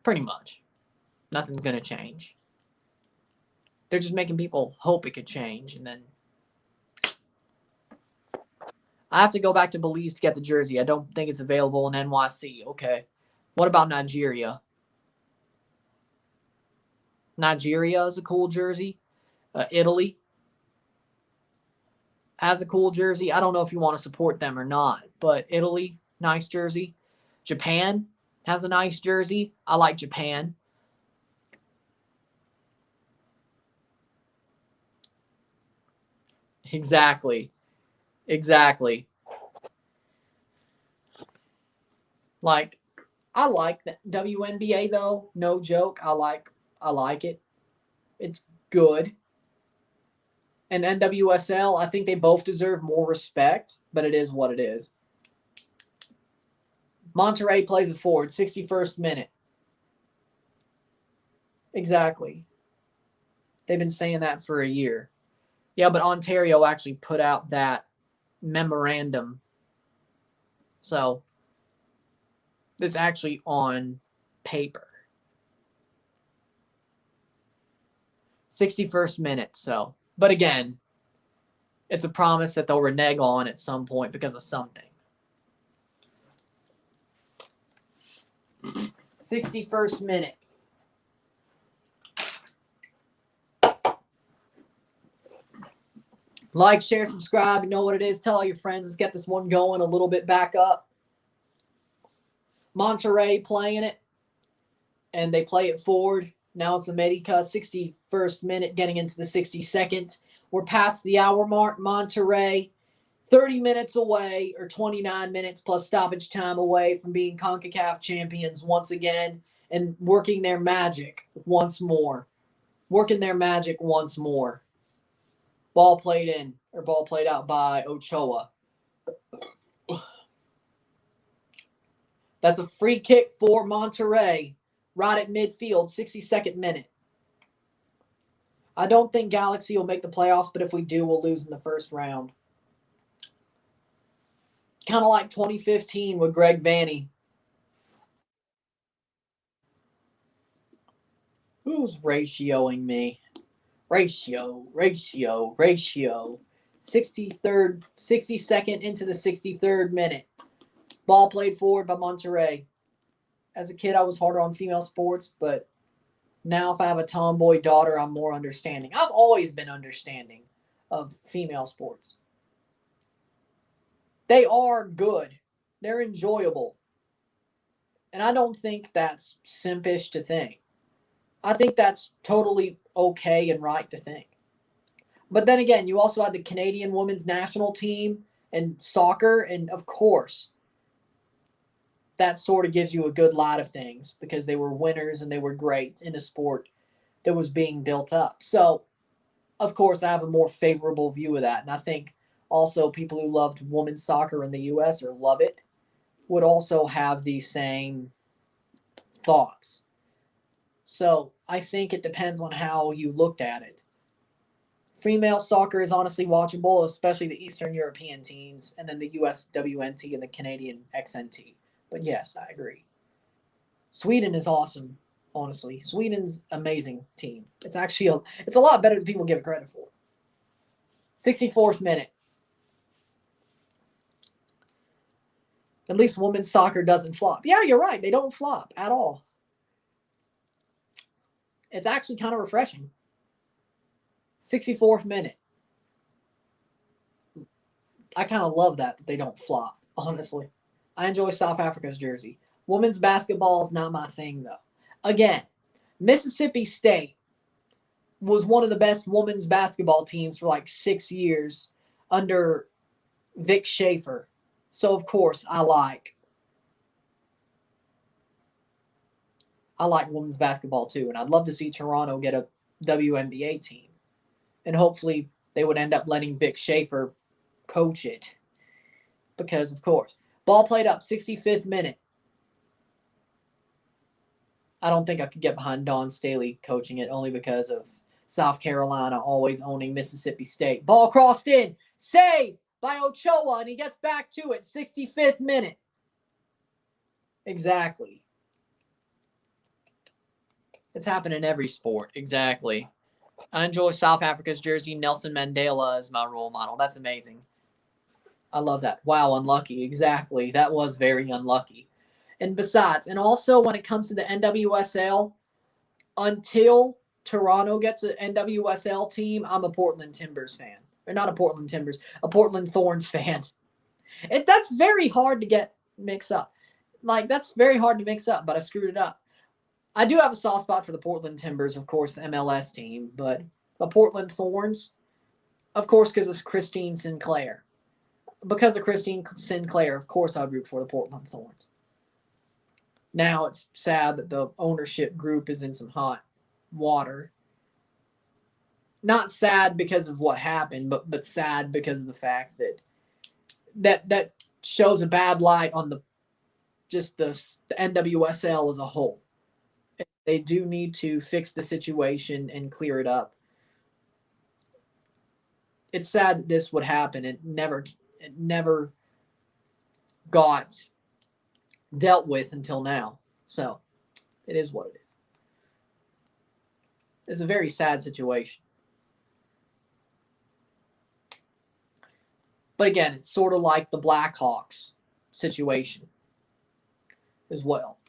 pretty much nothing's going to change. They're just making people hope it could change, and then I have to go back to Belize to get the jersey. I don't think it's available in NYC. Okay. What about Nigeria? Nigeria is a cool jersey. Italy has a cool jersey. I don't know if you want to support them or not, but Italy, nice jersey. Japan has a nice jersey. I like Japan. Exactly. Like, I like the WNBA though. No joke. I like it. It's good. And NWSL, I think they both deserve more respect, but it is what it is. Monterrey plays it forward, 61st minute. Exactly. They've been saying that for a year. Yeah, but Ontario actually put out that memorandum. So it's actually on paper. 61st minute, so. But again, it's a promise that they'll renege on at some point because of something. 61st minute. Like, share, subscribe. You know what it is. Tell all your friends. Let's get this one going a little bit back up. Monterrey playing it, and they play it forward. Now it's América, 61st minute, getting into the 62nd. We're past the hour mark. Monterrey, 30 minutes away, or 29 minutes plus stoppage time away from being Concacaf champions once again and working their magic once more. Ball played in. Or ball played out by Ochoa. That's a free kick for Monterrey. Right at midfield, 62nd minute. I don't think Galaxy will make the playoffs, but if we do, we'll lose in the first round. Kind of like 2015 with Greg Vanney. Who's ratioing me? Ratio. 62nd into the 63rd minute. Ball played forward by Monterrey. As a kid, I was harder on female sports, but now if I have a tomboy daughter, I'm more understanding. I've always been understanding of female sports. They are good. They're enjoyable. And I don't think that's simpish to think. I think that's totally okay and right to think. But then again, you also had the Canadian women's national team and soccer, and of course, that sort of gives you a good lot of things because they were winners and they were great in a sport that was being built up. So, of course, I have a more favorable view of that. And I think also people who loved women's soccer in the U.S. or love it would also have the same thoughts. So I think it depends on how you looked at it. Female soccer is honestly watchable, especially the Eastern European teams, and then the US WNT and the Canadian XNT. But yes, I agree. Sweden is awesome, honestly. Sweden's amazing team. It's a lot better than people give it credit for. 64th minute. At least women's soccer doesn't flop. Yeah, you're right. They don't flop at all. It's actually kind of refreshing. 64th minute. I kind of love that they don't flop, honestly. I enjoy South Africa's jersey. Women's basketball is not my thing, though. Again, Mississippi State was one of the best women's basketball teams for like 6 years under Vic Schaefer. So, of course, I like women's basketball too. And I'd love to see Toronto get a WNBA team. And hopefully they would end up letting Vic Schaefer coach it. Because, of course, ball played up, 65th minute. I don't think I could get behind Dawn Staley coaching it only because of South Carolina always owning Mississippi State. Ball crossed in. Save by Ochoa, and he gets back to it. 65th minute. Exactly. It's happened in every sport. Exactly. I enjoy South Africa's jersey. Nelson Mandela is my role model. That's amazing. I love that. Wow, unlucky. Exactly. That was very unlucky. And besides, and also when it comes to the NWSL, until Toronto gets an NWSL team, I'm a Portland Timbers fan. Or not a Portland Timbers, a Portland Thorns fan. That's very hard to get mixed up. Like, that's very hard to mix up, but I screwed it up. I do have a soft spot for the Portland Timbers, of course, the MLS team, but the Portland Thorns, of course, because it's Christine Sinclair. Because of Christine Sinclair, of course I'd root for the Portland Thorns. Now it's sad that the ownership group is in some hot water. Not sad because of what happened, but sad because of the fact that shows a bad light on the NWSL as a whole. They do need to fix the situation and clear it up. It's sad that this would happen. It never got dealt with until now. So it is what it is. It's a very sad situation. But again, it's sort of like the Blackhawks situation as well.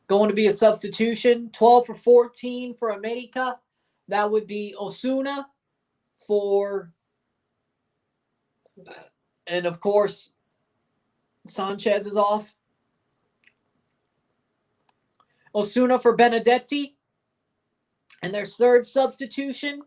Going to be a substitution, 12 for 14 for América. That would be Osuna for, and of course, Sanchez is off. Osuna for Benedetti. And their third substitution,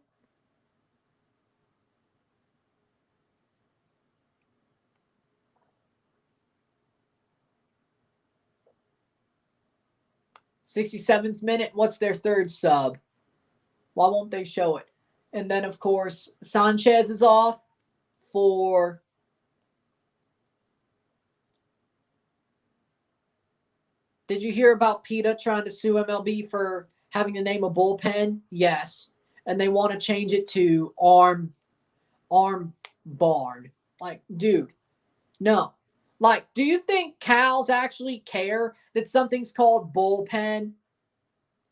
67th minute, what's their third sub? Why won't they show it? And then, of course, Sanchez is off for... Did you hear about PETA trying to sue MLB for having the name a bullpen? Yes. And they want to change it to arm barn. Like, dude, no. Like, do you think cows actually care that something's called bullpen?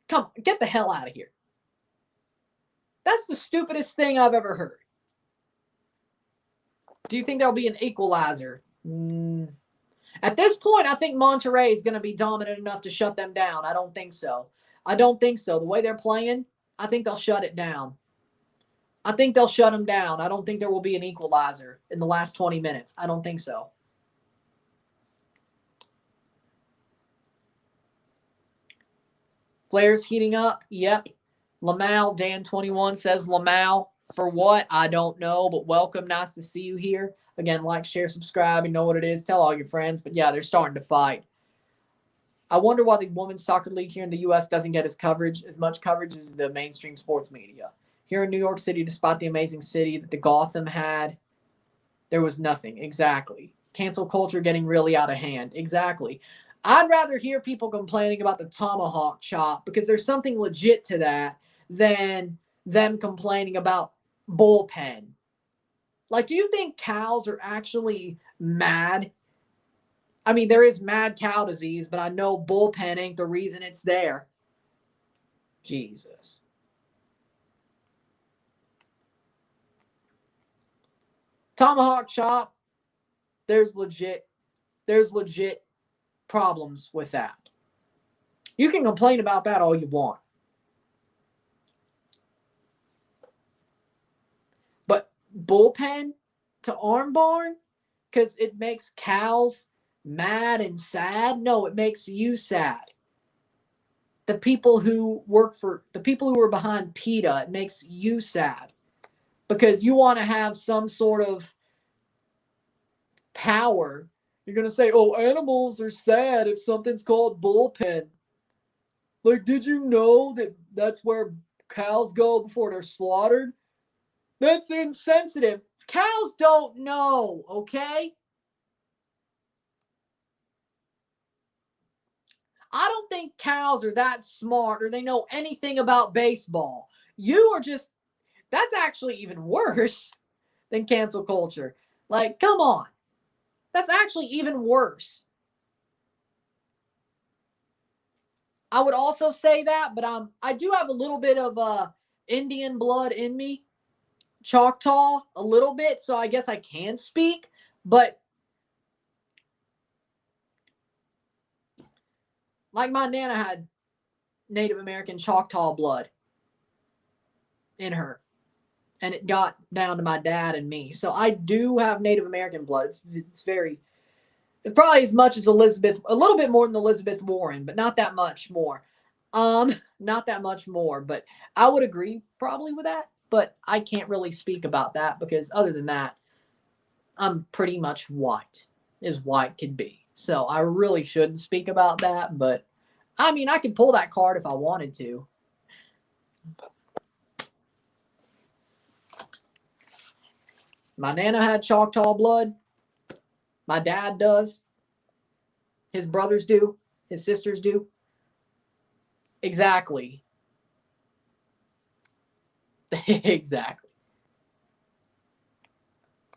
Come on, get the hell out of here. That's the stupidest thing I've ever heard. Do you think there'll be an equalizer? At this point, I think Monterrey is going to be dominant enough to shut them down. I don't think so. I don't think so. The way they're playing, I think they'll shut it down. I think they'll shut them down. I don't think there will be an equalizer in the last 20 minutes. I don't think so. Flair's heating up. Yep. Lamal, Dan21 says Lamal. For what? I don't know, but welcome. Nice to see you here. Again, like, share, subscribe. You know what it is. Tell all your friends. But yeah, they're starting to fight. I wonder why the Women's Soccer League here in the U.S. doesn't get as much coverage as the mainstream sports media. Here in New York City, despite the amazing city that the Gotham had, there was nothing. Exactly. Cancel culture getting really out of hand. Exactly. I'd rather hear people complaining about the tomahawk chop because there's something legit to that than them complaining about bullpen. Like, do you think cows are actually mad? I mean, there is mad cow disease, but I know bullpen ain't the reason it's there. Jesus. Tomahawk chop, there's legit problems with that. You can complain about that all you want. But bullpen to arm barn, because it makes cows mad and sad? No, it makes you sad. The people who were behind PETA, it makes you sad. Because you want to have some sort of power. You're going to say, oh, animals are sad if something's called bullpen. Like, did you know that that's where cows go before they're slaughtered? That's insensitive. Cows don't know, okay? I don't think cows are that smart or they know anything about baseball. You are just, that's actually even worse than cancel culture. Like, come on. That's actually even worse. I would also say that, but I do have a little bit of Indian blood in me. Choctaw, a little bit, so I guess I can speak, but like my Nana had Native American Choctaw blood in her, and it got down to my dad and me. So I do have Native American blood. It's probably as much as Elizabeth, a little bit more than Elizabeth Warren, but not that much more. Not that much more, but I would agree probably with that, but I can't really speak about that because other than that, I'm pretty much white, as white could be. So I really shouldn't speak about that, but I mean, I could pull that card if I wanted to. My Nana had Choctaw blood. My dad does. His brothers do. His sisters do. Exactly. Exactly.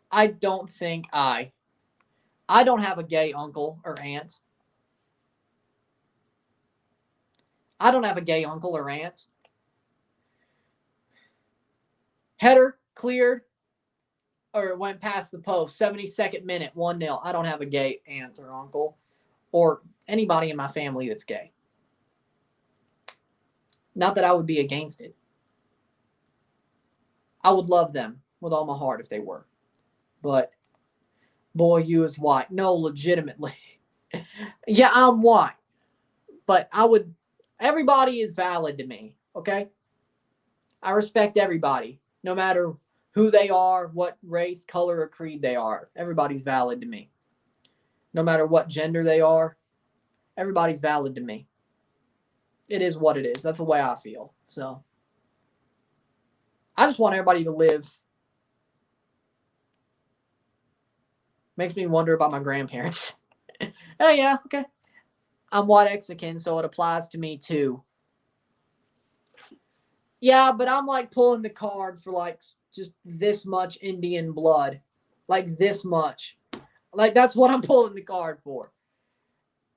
I don't think I don't have a gay uncle or aunt. I don't have a gay uncle or aunt. Header cleared or it went past the post. 72nd minute, 1-0. I don't have a gay aunt or uncle or anybody in my family that's gay. Not that I would be against it. I would love them with all my heart if they were. But, boy, you is white. No, legitimately. Yeah, I'm white. But everybody is valid to me, okay? I respect everybody, no matter who they are, what race, color, or creed they are. Everybody's valid to me. No matter what gender they are, everybody's valid to me. it is what it is. That's the way I feel. So I just want everybody to live. Makes me wonder about my grandparents. Oh, yeah, okay. I'm white Mexican, so it applies to me too. Yeah, but I'm like pulling the card for like just this much Indian blood. Like this much. Like that's what I'm pulling the card for.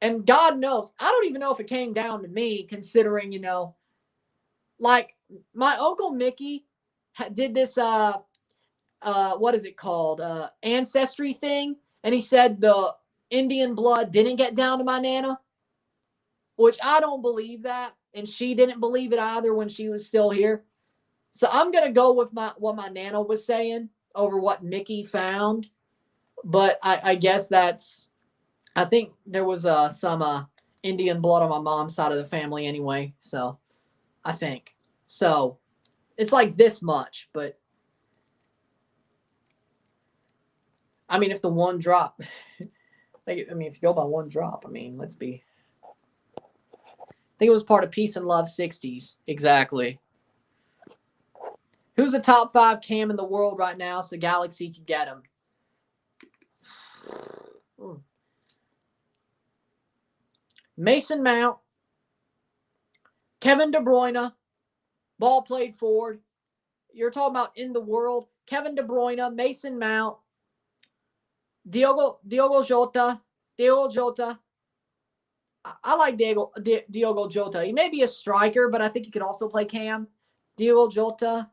And God knows, I don't even know if it came down to me, considering, like my Uncle Mickey did this what is it called? Ancestry thing. And he said the Indian blood didn't get down to my Nana, which I don't believe that. And she didn't believe it either when she was still here. So I'm going to go with what my Nana was saying over what Mickey found. But I guess I think there was some Indian blood on my mom's side of the family anyway. So I think. So it's like this much, but I mean, if the one drop, if you go by one drop, let's be. I think it was part of Peace and Love 60s. Exactly. Who's the top 5 cam in the world right now so Galaxy could get him? Mason Mount, Kevin De Bruyne, ball played forward. You're talking about in the world. Kevin De Bruyne, Mason Mount, Diogo Jota. I like Diogo Jota. He may be a striker, but I think he could also play cam. Diogo Jota.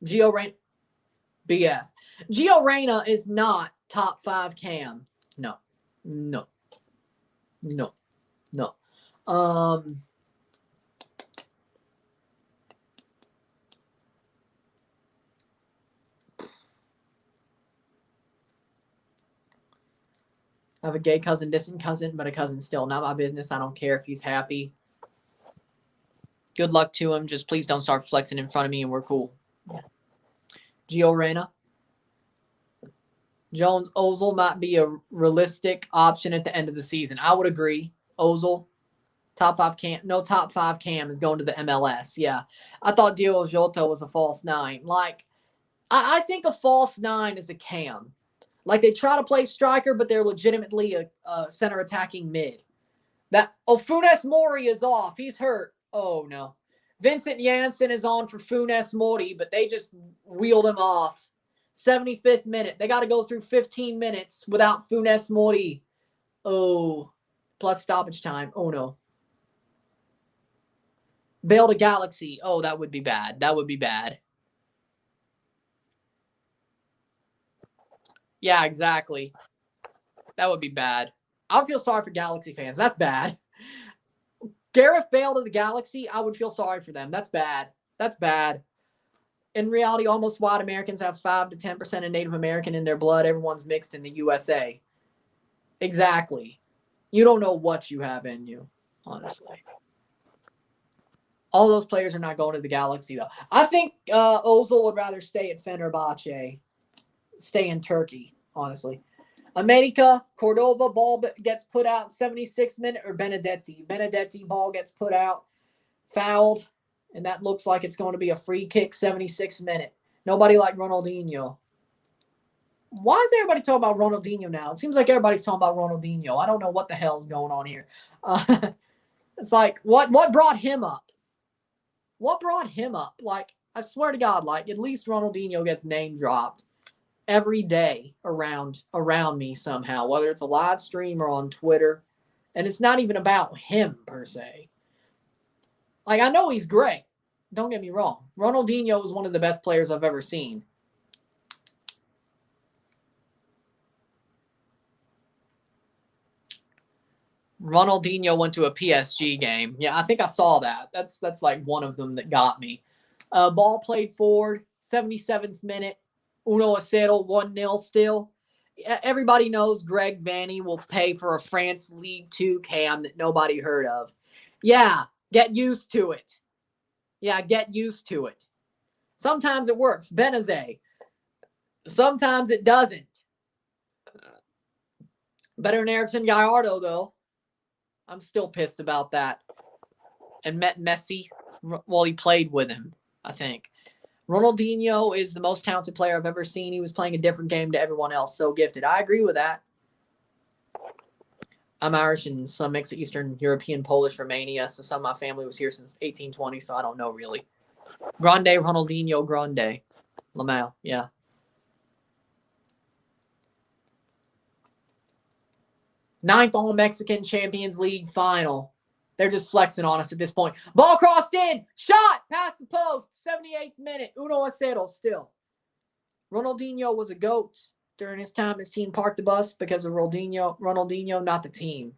Gio Reyna. BS. Gio Reyna is not top 5 cam. No. I have a gay cousin, distant cousin, but a cousin still. Not my business. I don't care if he's happy. Good luck to him. Just please don't start flexing in front of me and we're cool. Yeah. Gio Reyna. Jones Ozil might be a realistic option at the end of the season. I would agree. Ozil, top 5 cam. No top 5 cam is going to the MLS. Yeah. I thought Diogo Jota was a false 9. Like, I think a false 9 is a cam. Like, they try to play striker, but they're legitimately a center attacking mid. Funes Mori is off. He's hurt. Oh, no. Vincent Janssen is on for Funes Mori, but they just wheeled him off. 75th minute. They got to go through 15 minutes without Funes Mori. Oh, plus stoppage time. Oh, no. Bale to Galaxy. Oh, that would be bad. That would be bad. Yeah, exactly. That would be bad. I feel sorry for Galaxy fans. That's bad. Gareth Bale to the Galaxy, I would feel sorry for them. That's bad. That's bad. In reality, almost white Americans have 5 to 10% of Native American in their blood. Everyone's mixed in the USA. Exactly. You don't know what you have in you, honestly. All those players are not going to the Galaxy, though. I think Ozil would rather stay at Fenerbahce, stay in Turkey, honestly. America, Cordova, ball gets put out 76th minute, or Benedetti. Benedetti, ball gets put out, fouled, and that looks like it's going to be a free kick 76th minute. Nobody like Ronaldinho. Why is everybody talking about Ronaldinho now? It seems like everybody's talking about Ronaldinho. I don't know what the hell is going on here. It's like, what brought him up? What brought him up? Like, I swear to God, like, at least Ronaldinho gets name dropped every day around me somehow, whether it's a live stream or on Twitter. And it's not even about him, per se. Like, I know he's great. Don't get me wrong. Ronaldinho is one of the best players I've ever seen. Ronaldinho went to a PSG game. Yeah, I think I saw that. That's like one of them that got me. Ball played forward, 77th minute. 1-0, 1-0 still. Everybody knows Greg Vanny will pay for a France League 2 cam that nobody heard of. Yeah, get used to it. Yeah, get used to it. Sometimes it works. Benazé. Sometimes it doesn't. Better than Erickson Gallardo, though. I'm still pissed about that. And met Messi while he played with him, I think. Ronaldinho is the most talented player I've ever seen. He was playing a different game to everyone else. So gifted. I agree with that. I'm Irish and some mix of Eastern European, Polish, Romania. So some of my family was here since 1820, so I don't know really. Grande, Ronaldinho, Grande. Lamau, yeah. Ninth All-Mexican Champions League final. They're just flexing on us at this point. Ball crossed in. Shot. Past the post. 78th minute. 1-0 still. Ronaldinho was a GOAT. During his time, his team parked the bus because of Ronaldinho, not the team.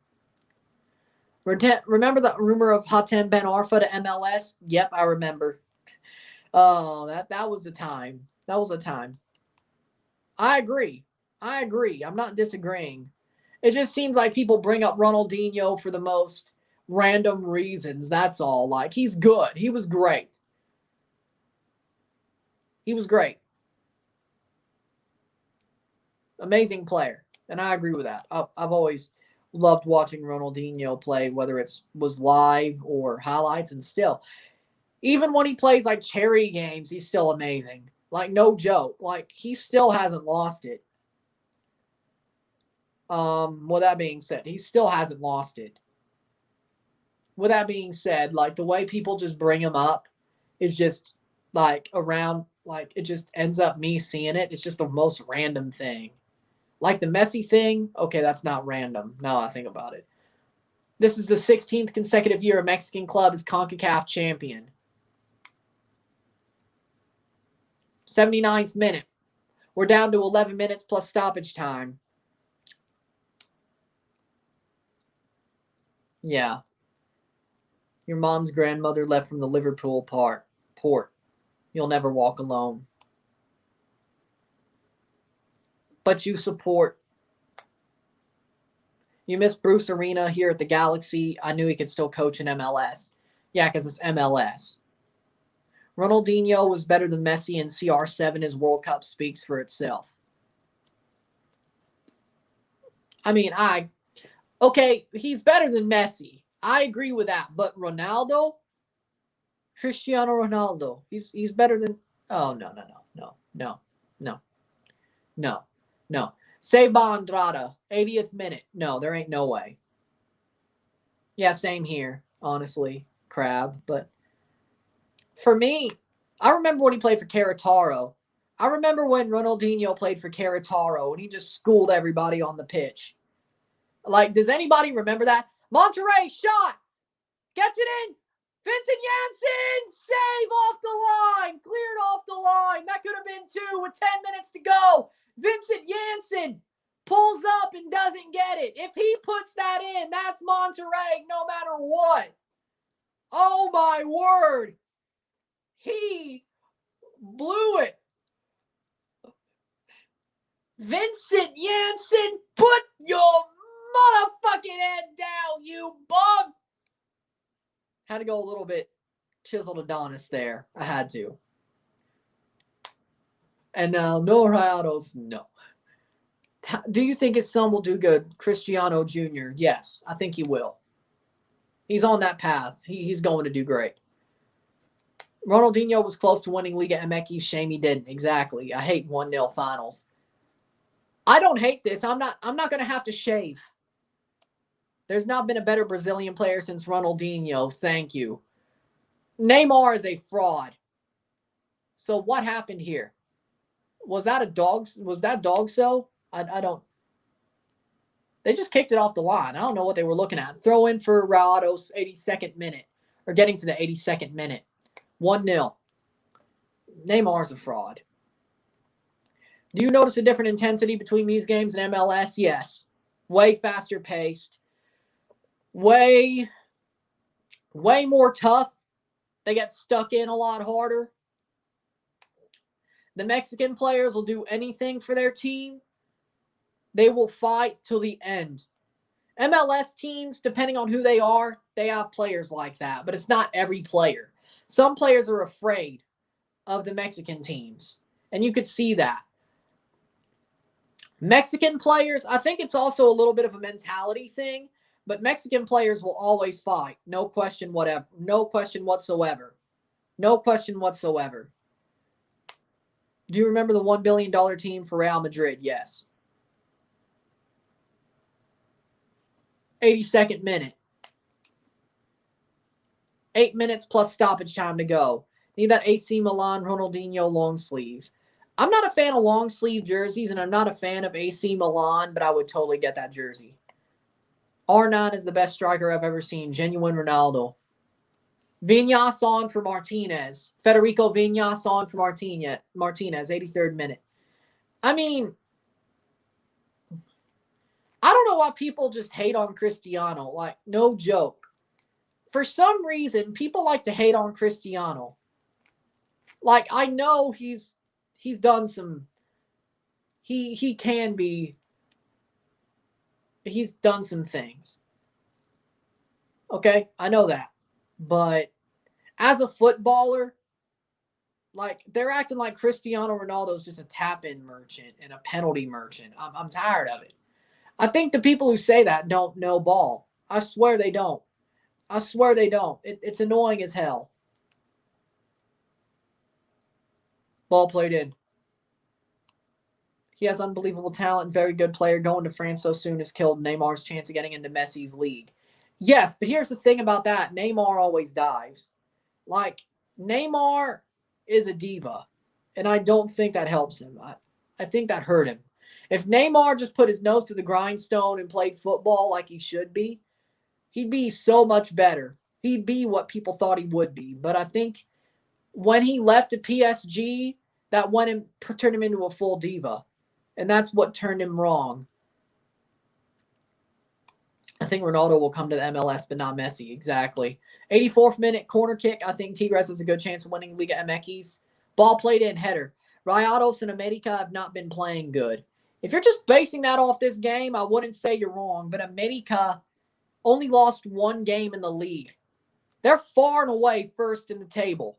Remember the rumor of Hatem Ben Arfa to MLS? Yep, I remember. Oh, that was a time. That was a time. I agree. I'm not disagreeing. It just seems like people bring up Ronaldinho for the most random reasons. That's all. Like, he's good. He was great. He was great. Amazing player. And I agree with that. I've always loved watching Ronaldinho play, whether it was live or highlights, and still. Even when he plays like charity games, he's still amazing. Like, no joke. Like, he still hasn't lost it. With that being said, he still hasn't lost it. With that being said, like, the way people just bring him up is just, like, around, like, it just ends up me seeing it. It's just the most random thing. Like the Messi thing, okay, that's not random, now I think about it. This is the 16th consecutive year a Mexican club is Concacaf champion. 79th minute. We're down to 11 minutes plus stoppage time. Yeah. Your mom's grandmother left from the Liverpool port. You'll never walk alone. But you support. You miss Bruce Arena here at the Galaxy. I knew he could still coach in MLS. Yeah, because it's MLS. Ronaldinho was better than Messi in CR7. His World Cup speaks for itself. I mean, okay, he's better than Messi. I agree with that. But Ronaldo, Cristiano Ronaldo, he's better than. Oh, no. Seba Andrada, 80th minute. No, there ain't no way. Yeah, same here, honestly, Crab. But for me, I remember when he played for Querétaro. I remember when Ronaldinho played for Querétaro and he just schooled everybody on the pitch. Like, does anybody remember that? Monterrey shot. Gets it in. Vincent Janssen, save off the line. Cleared off the line. That could have been 2 with 10 minutes to go. Vincent Janssen pulls up and doesn't get it. If he puts that in, that's Monterrey no matter what. Oh, my word. He blew it. Vincent Janssen, put your motherfucking head down, you bum. Had to go a little bit chiseled Adonis there. I had to. And now, no Rayados, no. Do you think his son will do good? Cristiano Jr., yes, I think he will. He's on that path. He's going to do great. Ronaldinho was close to winning Liga MX. Shame he didn't. Exactly. I hate 1-0 finals. I don't hate this. I'm not going to have to shave. There's not been a better Brazilian player since Ronaldinho. Thank you. Neymar is a fraud. So what happened here? Was that a dog? Was that dog cell? I don't. They just kicked it off the line. I don't know what they were looking at. Throw in for Rayados, 82nd minute, or getting to the 82nd minute. 1-0. Neymar's a fraud. Do you notice a different intensity between these games and MLS? Yes. Way faster paced. Way more tough. They get stuck in a lot harder. The Mexican players will do anything for their team. They will fight till the end. MLS teams, depending on who they are, they have players like that, but it's not every player. Some players are afraid of the Mexican teams, and you could see that. Mexican players, I think it's also a little bit of a mentality thing, but Mexican players will always fight. No question whatever. No question whatsoever. No question whatsoever. Do you remember the $1 billion team for Real Madrid? Yes. 82nd minute. 8 minutes plus stoppage time to go. Need that AC Milan Ronaldinho long sleeve. I'm not a fan of long sleeve jerseys, and I'm not a fan of AC Milan, but I would totally get that jersey. R9 is the best striker I've ever seen. Genuine Ronaldo. Viñas on for Martinez. Federico Viñas on for Martinez. 83rd minute. I mean, I don't know why people just hate on Cristiano. Like, no joke. For some reason, people like to hate on Cristiano. Like, I know he's done some. He can be. He's done some things. Okay, I know that, but as a footballer, like they're acting like Cristiano Ronaldo is just a tap-in merchant and a penalty merchant. I'm tired of it. I think the people who say that don't know ball. I swear they don't. I swear they don't. It's annoying as hell. Ball played in. He has unbelievable talent, very good player. Going to France so soon has killed Neymar's chance of getting into Messi's league. Yes, but here's the thing about that. Neymar always dives. Like, Neymar is a diva, and I don't think that helps him. I think that hurt him. If Neymar just put his nose to the grindstone and played football like he should be, he'd be so much better. He'd be what people thought he would be. But I think when he left to PSG, that turned him into a full diva. And that's what turned him wrong. I think Ronaldo will come to the MLS, but not Messi. Exactly. 84th minute corner kick. I think Tigres has a good chance of winning Liga MX. Ball played in, header. Rayados and América have not been playing good. If you're just basing that off this game, I wouldn't say you're wrong, but América only lost one game in the league. They're far and away first in the table.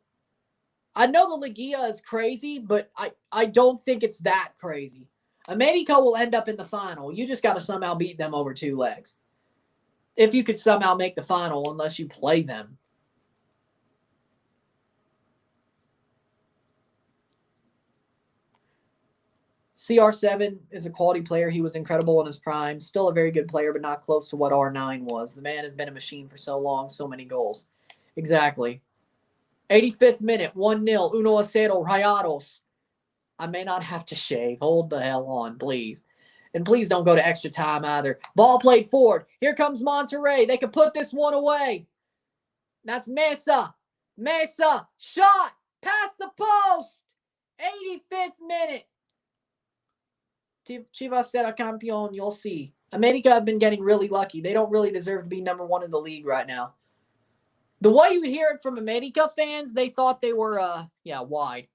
I know the Liga is crazy, but I don't think it's that crazy. América will end up in the final. You just got to somehow beat them over 2 legs. If you could somehow make the final, unless you play them. CR7 is a quality player. He was incredible in his prime. Still a very good player, but not close to what R9 was. The man has been a machine for so long, so many goals. Exactly. 85th minute, 1-0, 1-0, Rayados. I may not have to shave. Hold the hell on, please. And please don't go to extra time either. Ball played forward. Here comes Monterrey. They can put this one away. That's Mesa. Mesa. Shot. Past the post. 85th minute. Chivas será campeón. You'll see. América have been getting really lucky. They don't really deserve to be number 1 in the league right now. The way you would hear it from América fans, they thought they were, wide.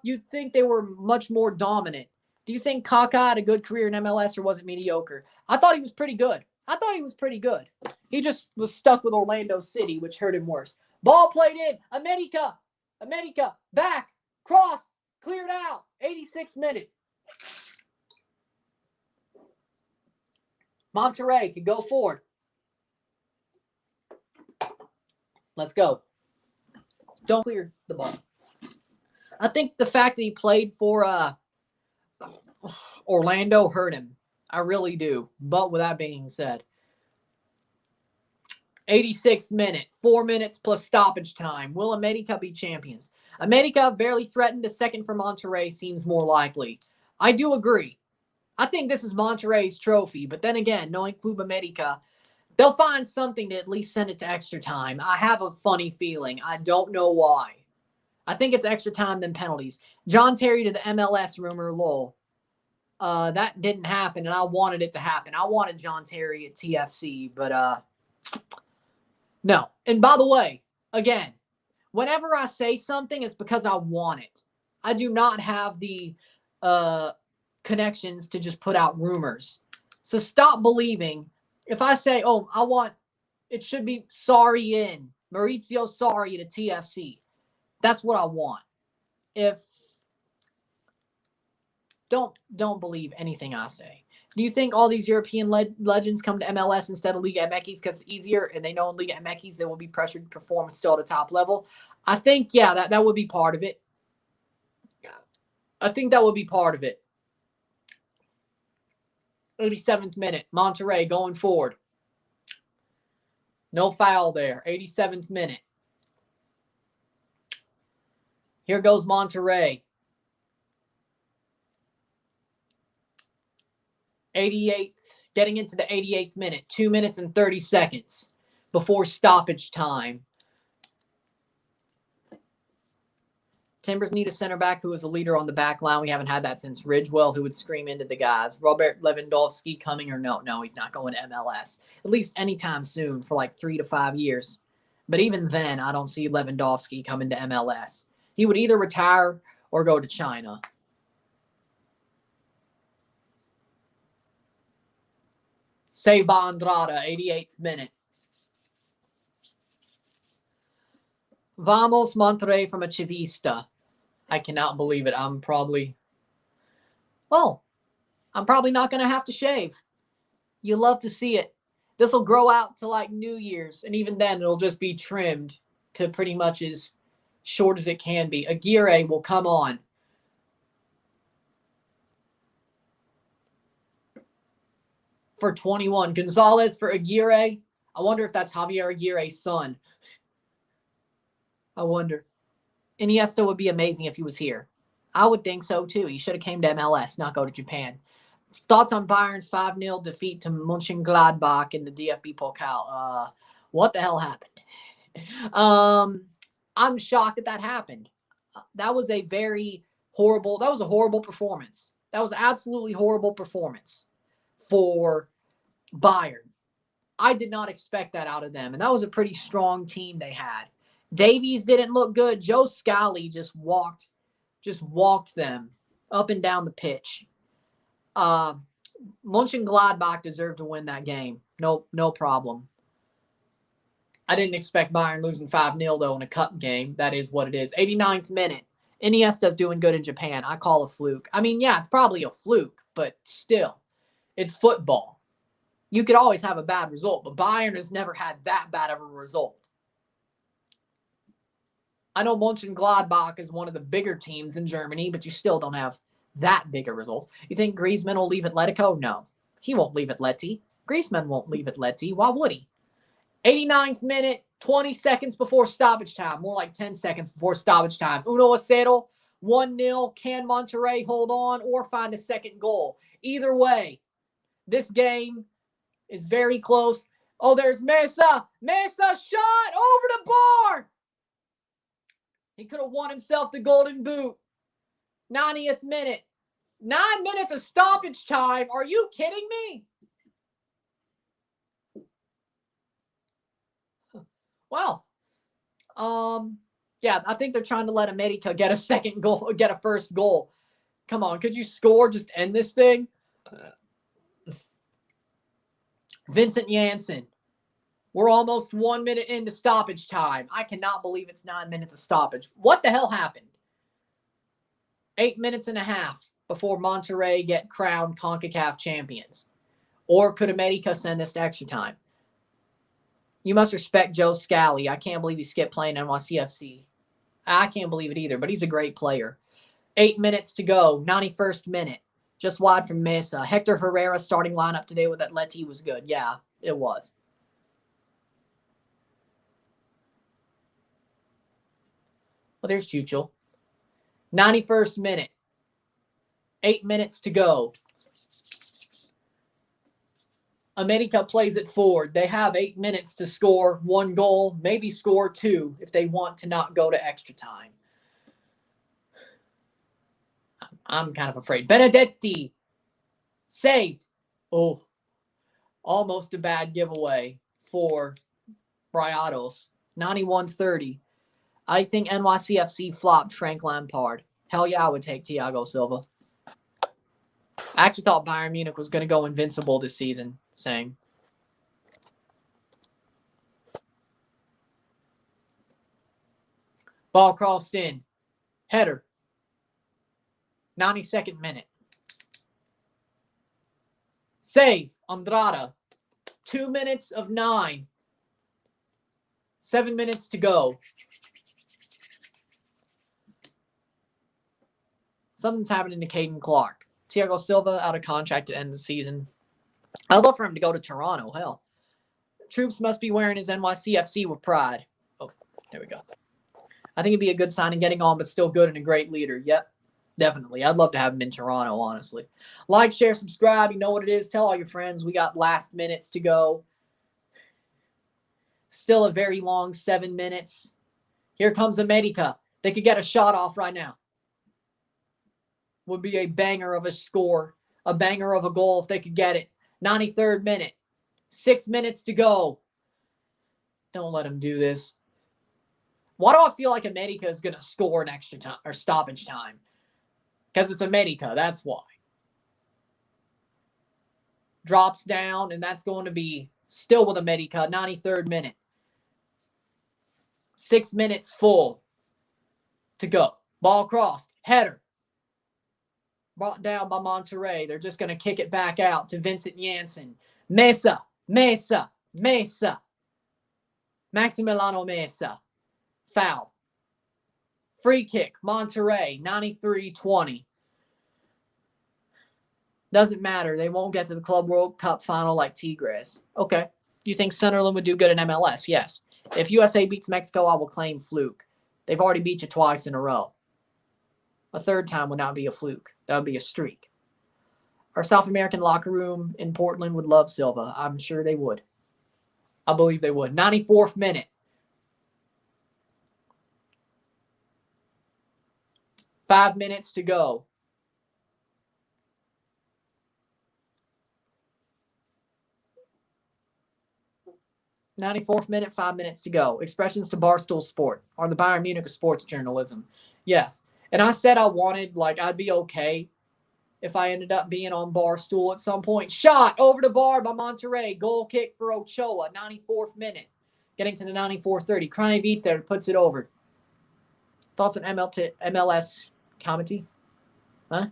You'd think they were much more dominant. Do you think Kaká had a good career in MLS or was it mediocre? I thought he was pretty good. He just was stuck with Orlando City, which hurt him worse. Ball played in. América. Back. Cross. Cleared out. 86th minute. Monterrey can go forward. Let's go. Don't clear the ball. I think the fact that he played for Orlando hurt him. I really do. But with that being said, 86th minute, 4 minutes plus stoppage time. Will América be champions? América barely threatened. A second for Monterrey seems more likely. I do agree. I think this is Monterrey's trophy. But then again, knowing Club América, they'll find something to at least send it to extra time. I have a funny feeling. I don't know why. I think it's extra time than penalties. John Terry to the MLS rumor, lol. That didn't happen, and I wanted it to happen. I wanted John Terry at TFC, but no. And by the way, again, whenever I say something, it's because I want it. I do not have the connections to just put out rumors. So stop believing. If I say, it should be Maurizio Sarri to TFC. That's what I want. If Don't believe anything I say. Do you think all these European legends come to MLS instead of Liga MX because it's easier and they know in Liga MX they will be pressured to perform still at a top level? I think, yeah, that would be part of it. I think that would be part of it. 87th minute, Monterrey going forward. No foul there. 87th minute. Here goes Monterrey. 88th, getting into the 88th minute. 2 minutes and 30 seconds before stoppage time. Timbers need a center back who is a leader on the back line. We haven't had that since Ridgewell, who would scream into the guys. Robert Lewandowski coming or no? No, he's not going to MLS. At least anytime soon for like 3 to 5 years. But even then, I don't see Lewandowski coming to MLS. He would either retire or go to China. Seba Andrada, 88th minute. Vamos Monterrey from a Chivista. I cannot believe it. I'm probably not going to have to shave. You love to see it. This will grow out to like New Year's, and even then it'll just be trimmed to pretty much as short as it can be. Aguirre will come on. For 21. Gonzalez for Aguirre. I wonder if that's Javier Aguirre's son. I wonder. Iniesta would be amazing if he was here. I would think so too. He should have came to MLS, not go to Japan. Thoughts on Bayern's 5-0 defeat to Mönchengladbach in the DFB Pokal? What the hell happened? I'm shocked that happened. That was a horrible performance. That was absolutely horrible performance for Bayern. I did not expect that out of them, and that was a pretty strong team they had. Davies didn't look good. Joe Scally just walked them up and down the pitch. Mönchengladbach deserved to win that game. No problem. I didn't expect Bayern losing 5-0 though in a cup game. That is what it is. 89th minute. Iniesta's doing good in Japan. I call a fluke. I mean, yeah, it's probably a fluke, but still, it's football. You could always have a bad result, but Bayern has never had that bad of a result. I know Mönchengladbach is one of the bigger teams in Germany, but you still don't have that big a result. You think Griezmann will leave Atletico? No. He won't leave Atleti. Griezmann won't leave Atleti. Why would he? 89th minute, 20 seconds before stoppage time. More like 10 seconds before stoppage time. 1-0, 1-0. Can Monterrey hold on or find a second goal? Either way, this game is very close. Oh, there's Mesa. Mesa shot over the bar. He could have won himself the golden boot. 90th minute. 9 minutes of stoppage time. Are you kidding me? Well, yeah, I think they're trying to let América get a second goal, get a first goal. Come on, could you score? Just end this thing. Vincent Janssen. We're almost 1 minute into stoppage time. I cannot believe it's 9 minutes of stoppage. What the hell happened? 8 minutes and a half before Monterrey get crowned Concacaf champions. Or could América send us to extra time? You must respect Joe Scally. I can't believe he skipped playing NYCFC. I can't believe it either, but he's a great player. 8 minutes to go. 91st minute. Just wide from Mesa. Hector Herrera starting lineup today with Atleti was good. Yeah, it was. Well, there's Chuchel. 91st minute. 8 minutes to go. América plays it forward. They have 8 minutes to score 1 goal, maybe score 2 if they want to not go to extra time. I'm kind of afraid. Benedetti saved. Oh, almost a bad giveaway for Rayados. 91-30. I think NYCFC flopped Frank Lampard. Hell yeah, I would take Thiago Silva. I actually thought Bayern Munich was going to go invincible this season, saying. Ball crossed in. Header. 92nd minute. Save. Andrada. 2 minutes of 9. 7 minutes to go. Something's happening to Caden Clark. Thiago Silva out of contract to end the season. I'd love for him to go to Toronto. Hell. Troops must be wearing his NYCFC with pride. Oh, there we go. I think it'd be a good signing, getting on, but still good and a great leader. Yep, definitely. I'd love to have him in Toronto, honestly. Like, share, subscribe. You know what it is. Tell all your friends. We got last minutes to go. Still a very long 7 minutes. Here comes América. They could get a shot off right now. Would be a banger of a score. A banger of a goal if they could get it. 93rd minute. 6 minutes to go. Don't let them do this. Why do I feel like América is going to score in extra time or stoppage time? Because it's América. That's why. Drops down, and that's going to be still with América. 93rd minute. 6 minutes full to go. Ball crossed. Header. Brought down by Monterrey. They're just going to kick it back out to Vincent Janssen. Mesa. Mesa. Mesa. Maximiliano Mesa. Foul. Free kick. Monterrey. 93-20. Doesn't matter. They won't get to the Club World Cup final like Tigres. Okay. You think Sunderland would do good in MLS? Yes. If USA beats Mexico, I will claim fluke. They've already beat you twice in a row. A third time would not be a fluke. That would be a streak. Our South American locker room in Portland would love Silva. I'm sure they would. I believe they would. 94th minute. 5 minutes to go. '94th minute, 5 minutes to go. Expressions to Barstool Sport, or the Bayern Munich of sports journalism. Yes. And I said I wanted, I'd be okay if I ended up being on Barstool at some point. Shot over the bar by Monterrey. Goal kick for Ochoa, 94th minute. Getting to the 94:30. Craneviter puts it over. Thoughts on MLS comedy? Huh?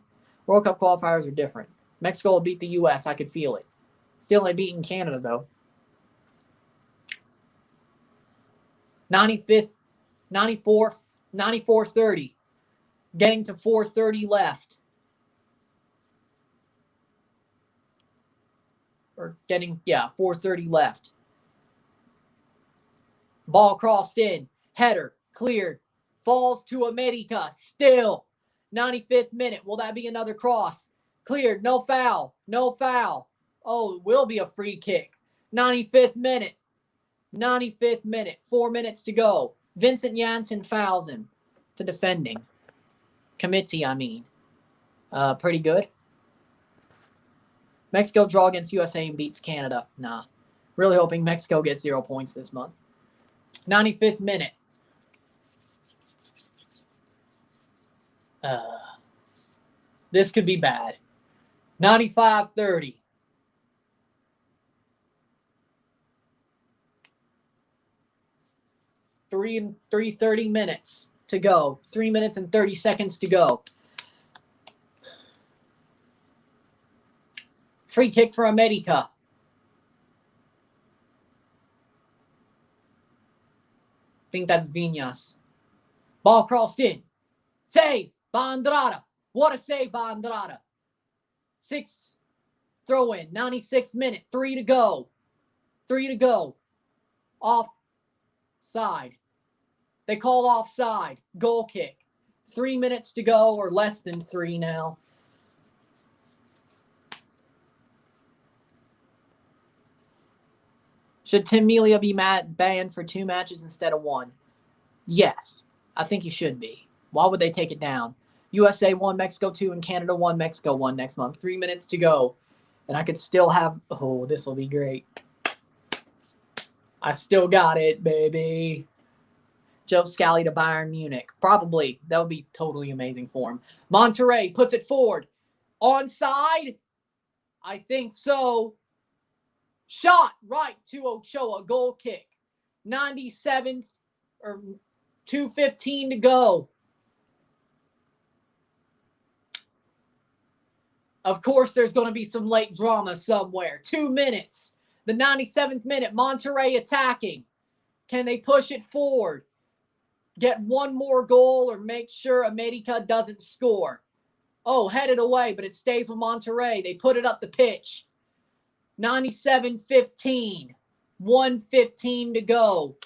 World Cup qualifiers are different. Mexico will beat the U.S. I could feel it. Still ain't beating Canada, though. 95th, 94th, 94:30. Getting to 4:30 left. Or getting, 4:30 left. Ball crossed in. Header. Cleared. Falls to América. Still. 95th minute. Will that be another cross? Cleared. No foul. No foul. Oh, it will be a free kick. 95th minute. 95th minute. 4 minutes to go. Vincent Janssen fouls him to defending. Committee, I mean. Pretty good. Mexico draw against USA and beats Canada. Nah. Really hoping Mexico gets 0 points this month. 95th minute. This could be bad. 95:30. 3:30 minutes to go. 3 minutes and 30 seconds to go. Free kick for América. I think that's Viñas. Ball crossed in. Save by Andrada. What a save by Andrada. 6 throw in. 96th minute. 3 to go. 3 to go. Offside. They call offside. Goal kick. 3 minutes to go, or less than 3 now. Should Tim Melia be banned for 2 matches instead of 1? Yes, I think he should be. Why would they take it down? USA 1, Mexico 2, and Canada 1, Mexico 1 next month. 3 minutes to go. And I could still have... Oh, this will be great. I still got it, baby. Joe Scally to Bayern Munich. Probably. That would be totally amazing for him. Monterrey puts it forward. Onside? I think so. Shot right to Ochoa. Goal kick. 97th or 2:15 to go. Of course, there's going to be some late drama somewhere. 2 minutes. The 97th minute, Monterrey attacking. Can they push it forward? Get one more goal or make sure América doesn't score? Oh, headed away, but it stays with Monterrey. They put it up the pitch. 97-15. 1:15 to go.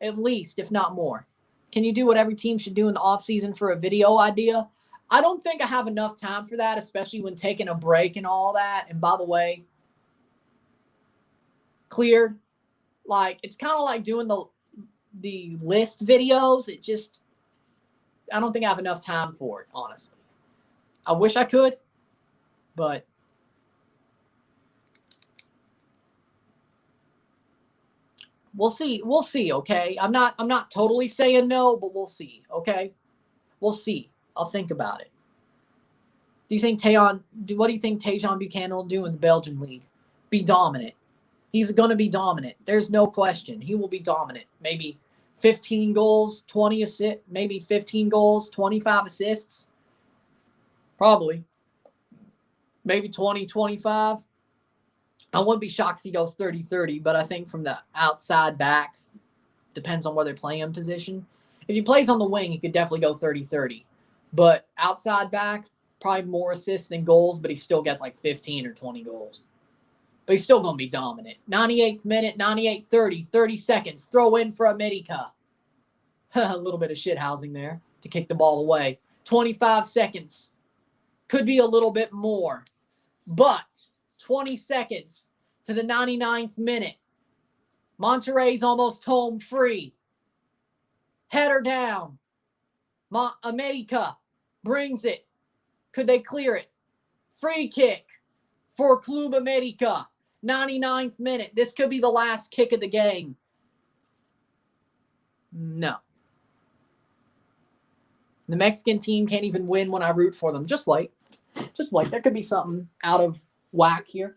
At least, if not more. Can you do what every team should do in the offseason for a video idea? I don't think I have enough time for that, especially when taking a break and all that. And by the way, cleared. Like, it's kind of like doing the list videos. It just, I don't think I have enough time for it, honestly. I wish I could, but we'll see. We'll see, okay? I'm not totally saying no, but we'll see, okay? We'll see. I'll think about it. What do you think Tajon Buchanan will do in the Belgian league? Be dominant. He's going to be dominant. There's no question. He will be dominant. Maybe 15 goals, 20 assists, maybe 15 goals, 25 assists. Probably. Maybe 20, 25. I wouldn't be shocked if he goes 30-30, but I think from the outside back, depends on where they're playing position. If he plays on the wing, he could definitely go 30-30. But outside back, probably more assists than goals, but he still gets like 15 or 20 goals. But he's still going to be dominant. 98th minute, 98-30, 30 seconds. Throw in for América. A little bit of shithousing there to kick the ball away. 25 seconds. Could be a little bit more. But 20 seconds to the 99th minute. Monterrey's almost home free. Header down. América brings it. Could they clear it? Free kick for Club América. 99th minute. This could be the last kick of the game. No. The Mexican team can't even win when I root for them. Just wait. Just wait. There could be something out of whack here.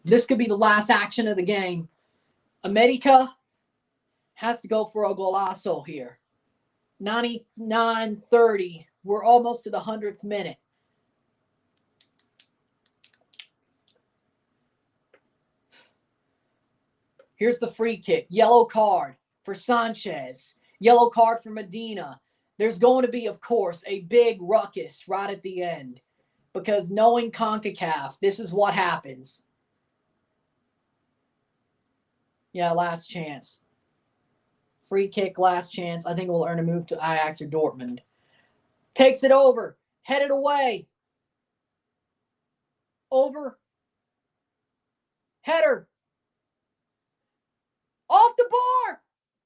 This could be the last action of the game. América has to go for a golazo here. 99-30. We're almost to the 100th minute. Here's the free kick. Yellow card for Sanchez. Yellow card for Medina. There's going to be, of course, a big ruckus right at the end. Because knowing Concacaf, this is what happens. Yeah, last chance. Free kick, last chance. I think we'll earn a move to Ajax or Dortmund. Takes it over. Headed away. Over. Header. Off the bar.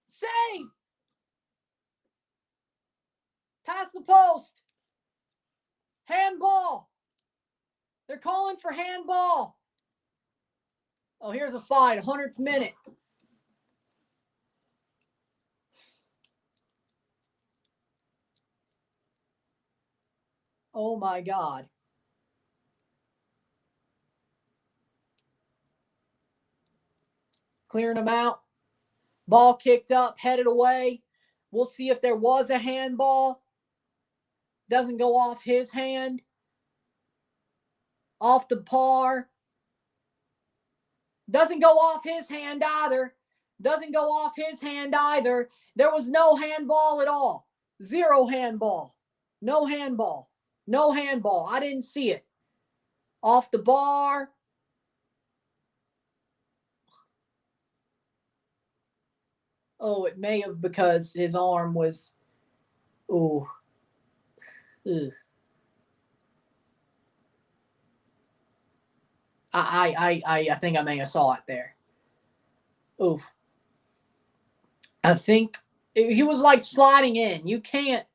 Save. Past the post. Handball. They're calling for handball. Oh, here's a fight. 100th minute. Oh, my God. Clearing them out. Ball kicked up, headed away. We'll see if there was a handball. Doesn't go off his hand. Off the par. Doesn't go off his hand either. Doesn't go off his hand either. There was no handball at all. Zero handball. No handball. No handball. I didn't see it. Off the bar. Oh, it may have because his arm was. Ooh. Ugh. I think I may have saw it there. Oof. I think he was like sliding in. You can't.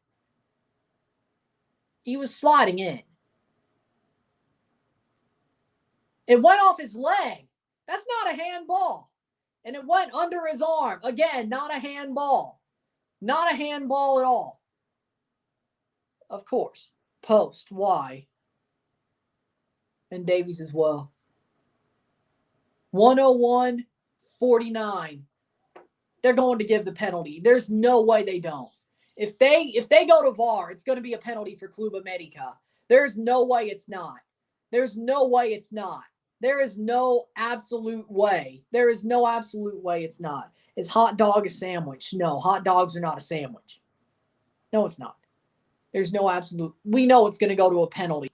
He was sliding in. It went off his leg. That's not a handball. And it went under his arm. Again, not a handball. Not a handball at all. Of course. Post. Why? And Davies as well. 101-49. they're going to give the penalty. There's no way they don't. If they go to VAR, it's going to be a penalty for Club América. There's no way it's not. There's no way it's not. There is no absolute way. There is no absolute way it's not. Is hot dog a sandwich? No, hot dogs are not a sandwich. No, it's not. There's no absolute. We know it's going to go to a penalty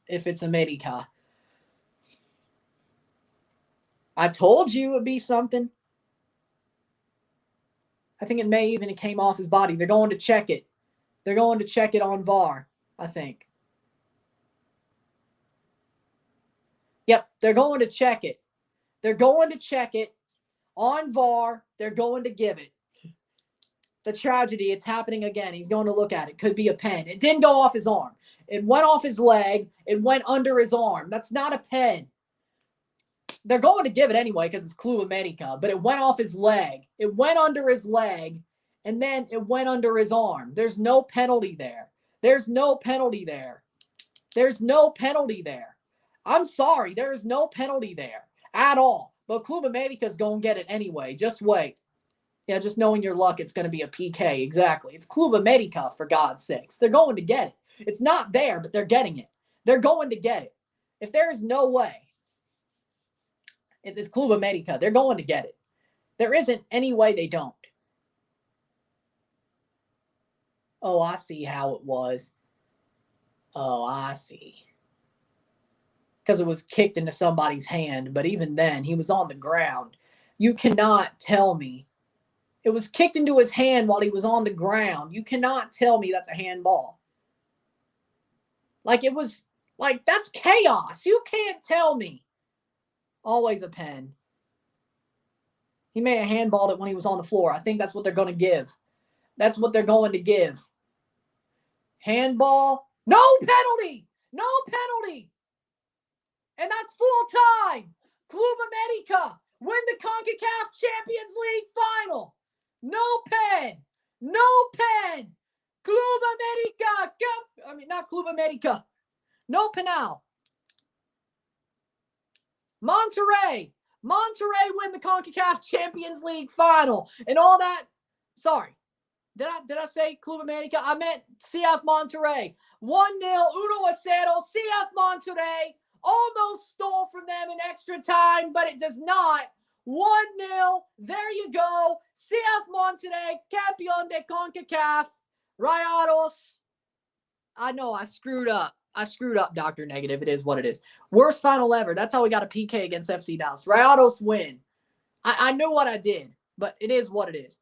if it's América. I told you it would be something. I think it may even came off his body. They're going to check it. They're going to check it on VAR, I think. Yep, they're going to check it. They're going to check it on VAR. They're going to give it. The tragedy, it's happening again. He's going to look at it. Could be a pen. It didn't go off his arm. It went off his leg. It went under his arm. That's not a pen. They're going to give it anyway because it's Club América, but it went off his leg. It went under his leg, and then it went under his arm. There's no penalty there. There's no penalty there. There's no penalty there. I'm sorry. There is no penalty there at all. But Club América is going to get it anyway. Just wait. Yeah, just knowing your luck, it's going to be a PK. Exactly. It's Club América, for God's sakes. They're going to get it. It's not there, but they're getting it. They're going to get it. If there is no way, it's Club América, they're going to get it. There isn't any way they don't. Oh, I see how it was. Oh, I see. Because it was kicked into somebody's hand, but even then, he was on the ground. You cannot tell me. It was kicked into his hand while he was on the ground. You cannot tell me that's a handball. Like, it was, like, that's chaos. You can't tell me. Always a pen. He may have handballed it when he was on the floor. I think that's what they're going to give. That's what they're going to give. Handball. No penalty. No penalty. And that's full time. Club América win the Concacaf Champions League final. No pen. No pen. Club América. Not Club América. No penal. Monterrey win the Concacaf Champions League final. And all that. Sorry. Did I say Club América? I meant CF Monterrey. 1-0, 1-0, CF Monterrey. Almost stole from them in extra time, but it does not. 1-0. There you go. CF Monterrey, campeón de Concacaf. Rayados. I know I screwed up. Dr. Negative. It is what it is. Worst final ever. That's how we got a PK against FC Dallas. Rayados win. I knew what I did, but it is what it is.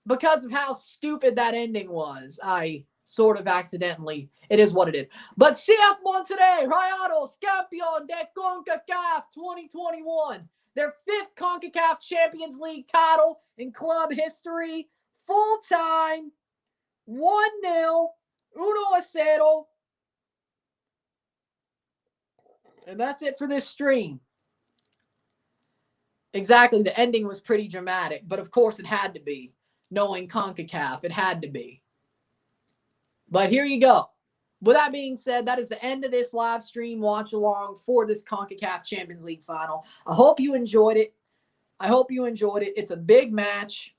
Because of how stupid that ending was, I sort of accidentally, it is what it is. But CF Monterrey, Rayados, campeón de Concacaf 2021. Their 5th Concacaf Champions League title in club history. Full time. 1-0. 1-0. And that's it for this stream. Exactly. The ending was pretty dramatic, but of course it had to be. Knowing CONCACAF, it had to be. But here you go. With that being said, that is the end of this live stream watch along for this CONCACAF Champions League final. I hope you enjoyed it. It's a big match.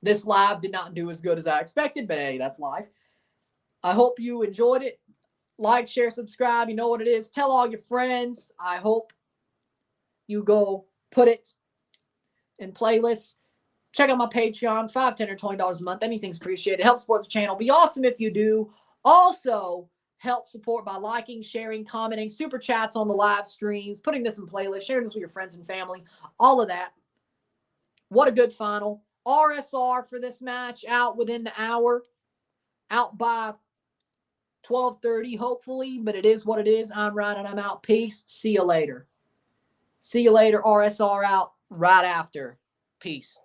This live did not do as good as I expected, but hey, that's live. I hope you enjoyed it. Like, share, subscribe. You know what it is. Tell all your friends. I hope you go put it in playlists. Check out my Patreon, $5, $10, or $20 a month. Anything's appreciated. Help support the channel. Be awesome if you do. Also, help support by liking, sharing, commenting, super chats on the live streams, putting this in playlists, sharing this with your friends and family, all of that. What a good final. RSR for this match out within the hour. Out by 12:30, hopefully, but it is what it is. I'm Ryan and I'm out. Peace. See you later. RSR out right after. Peace.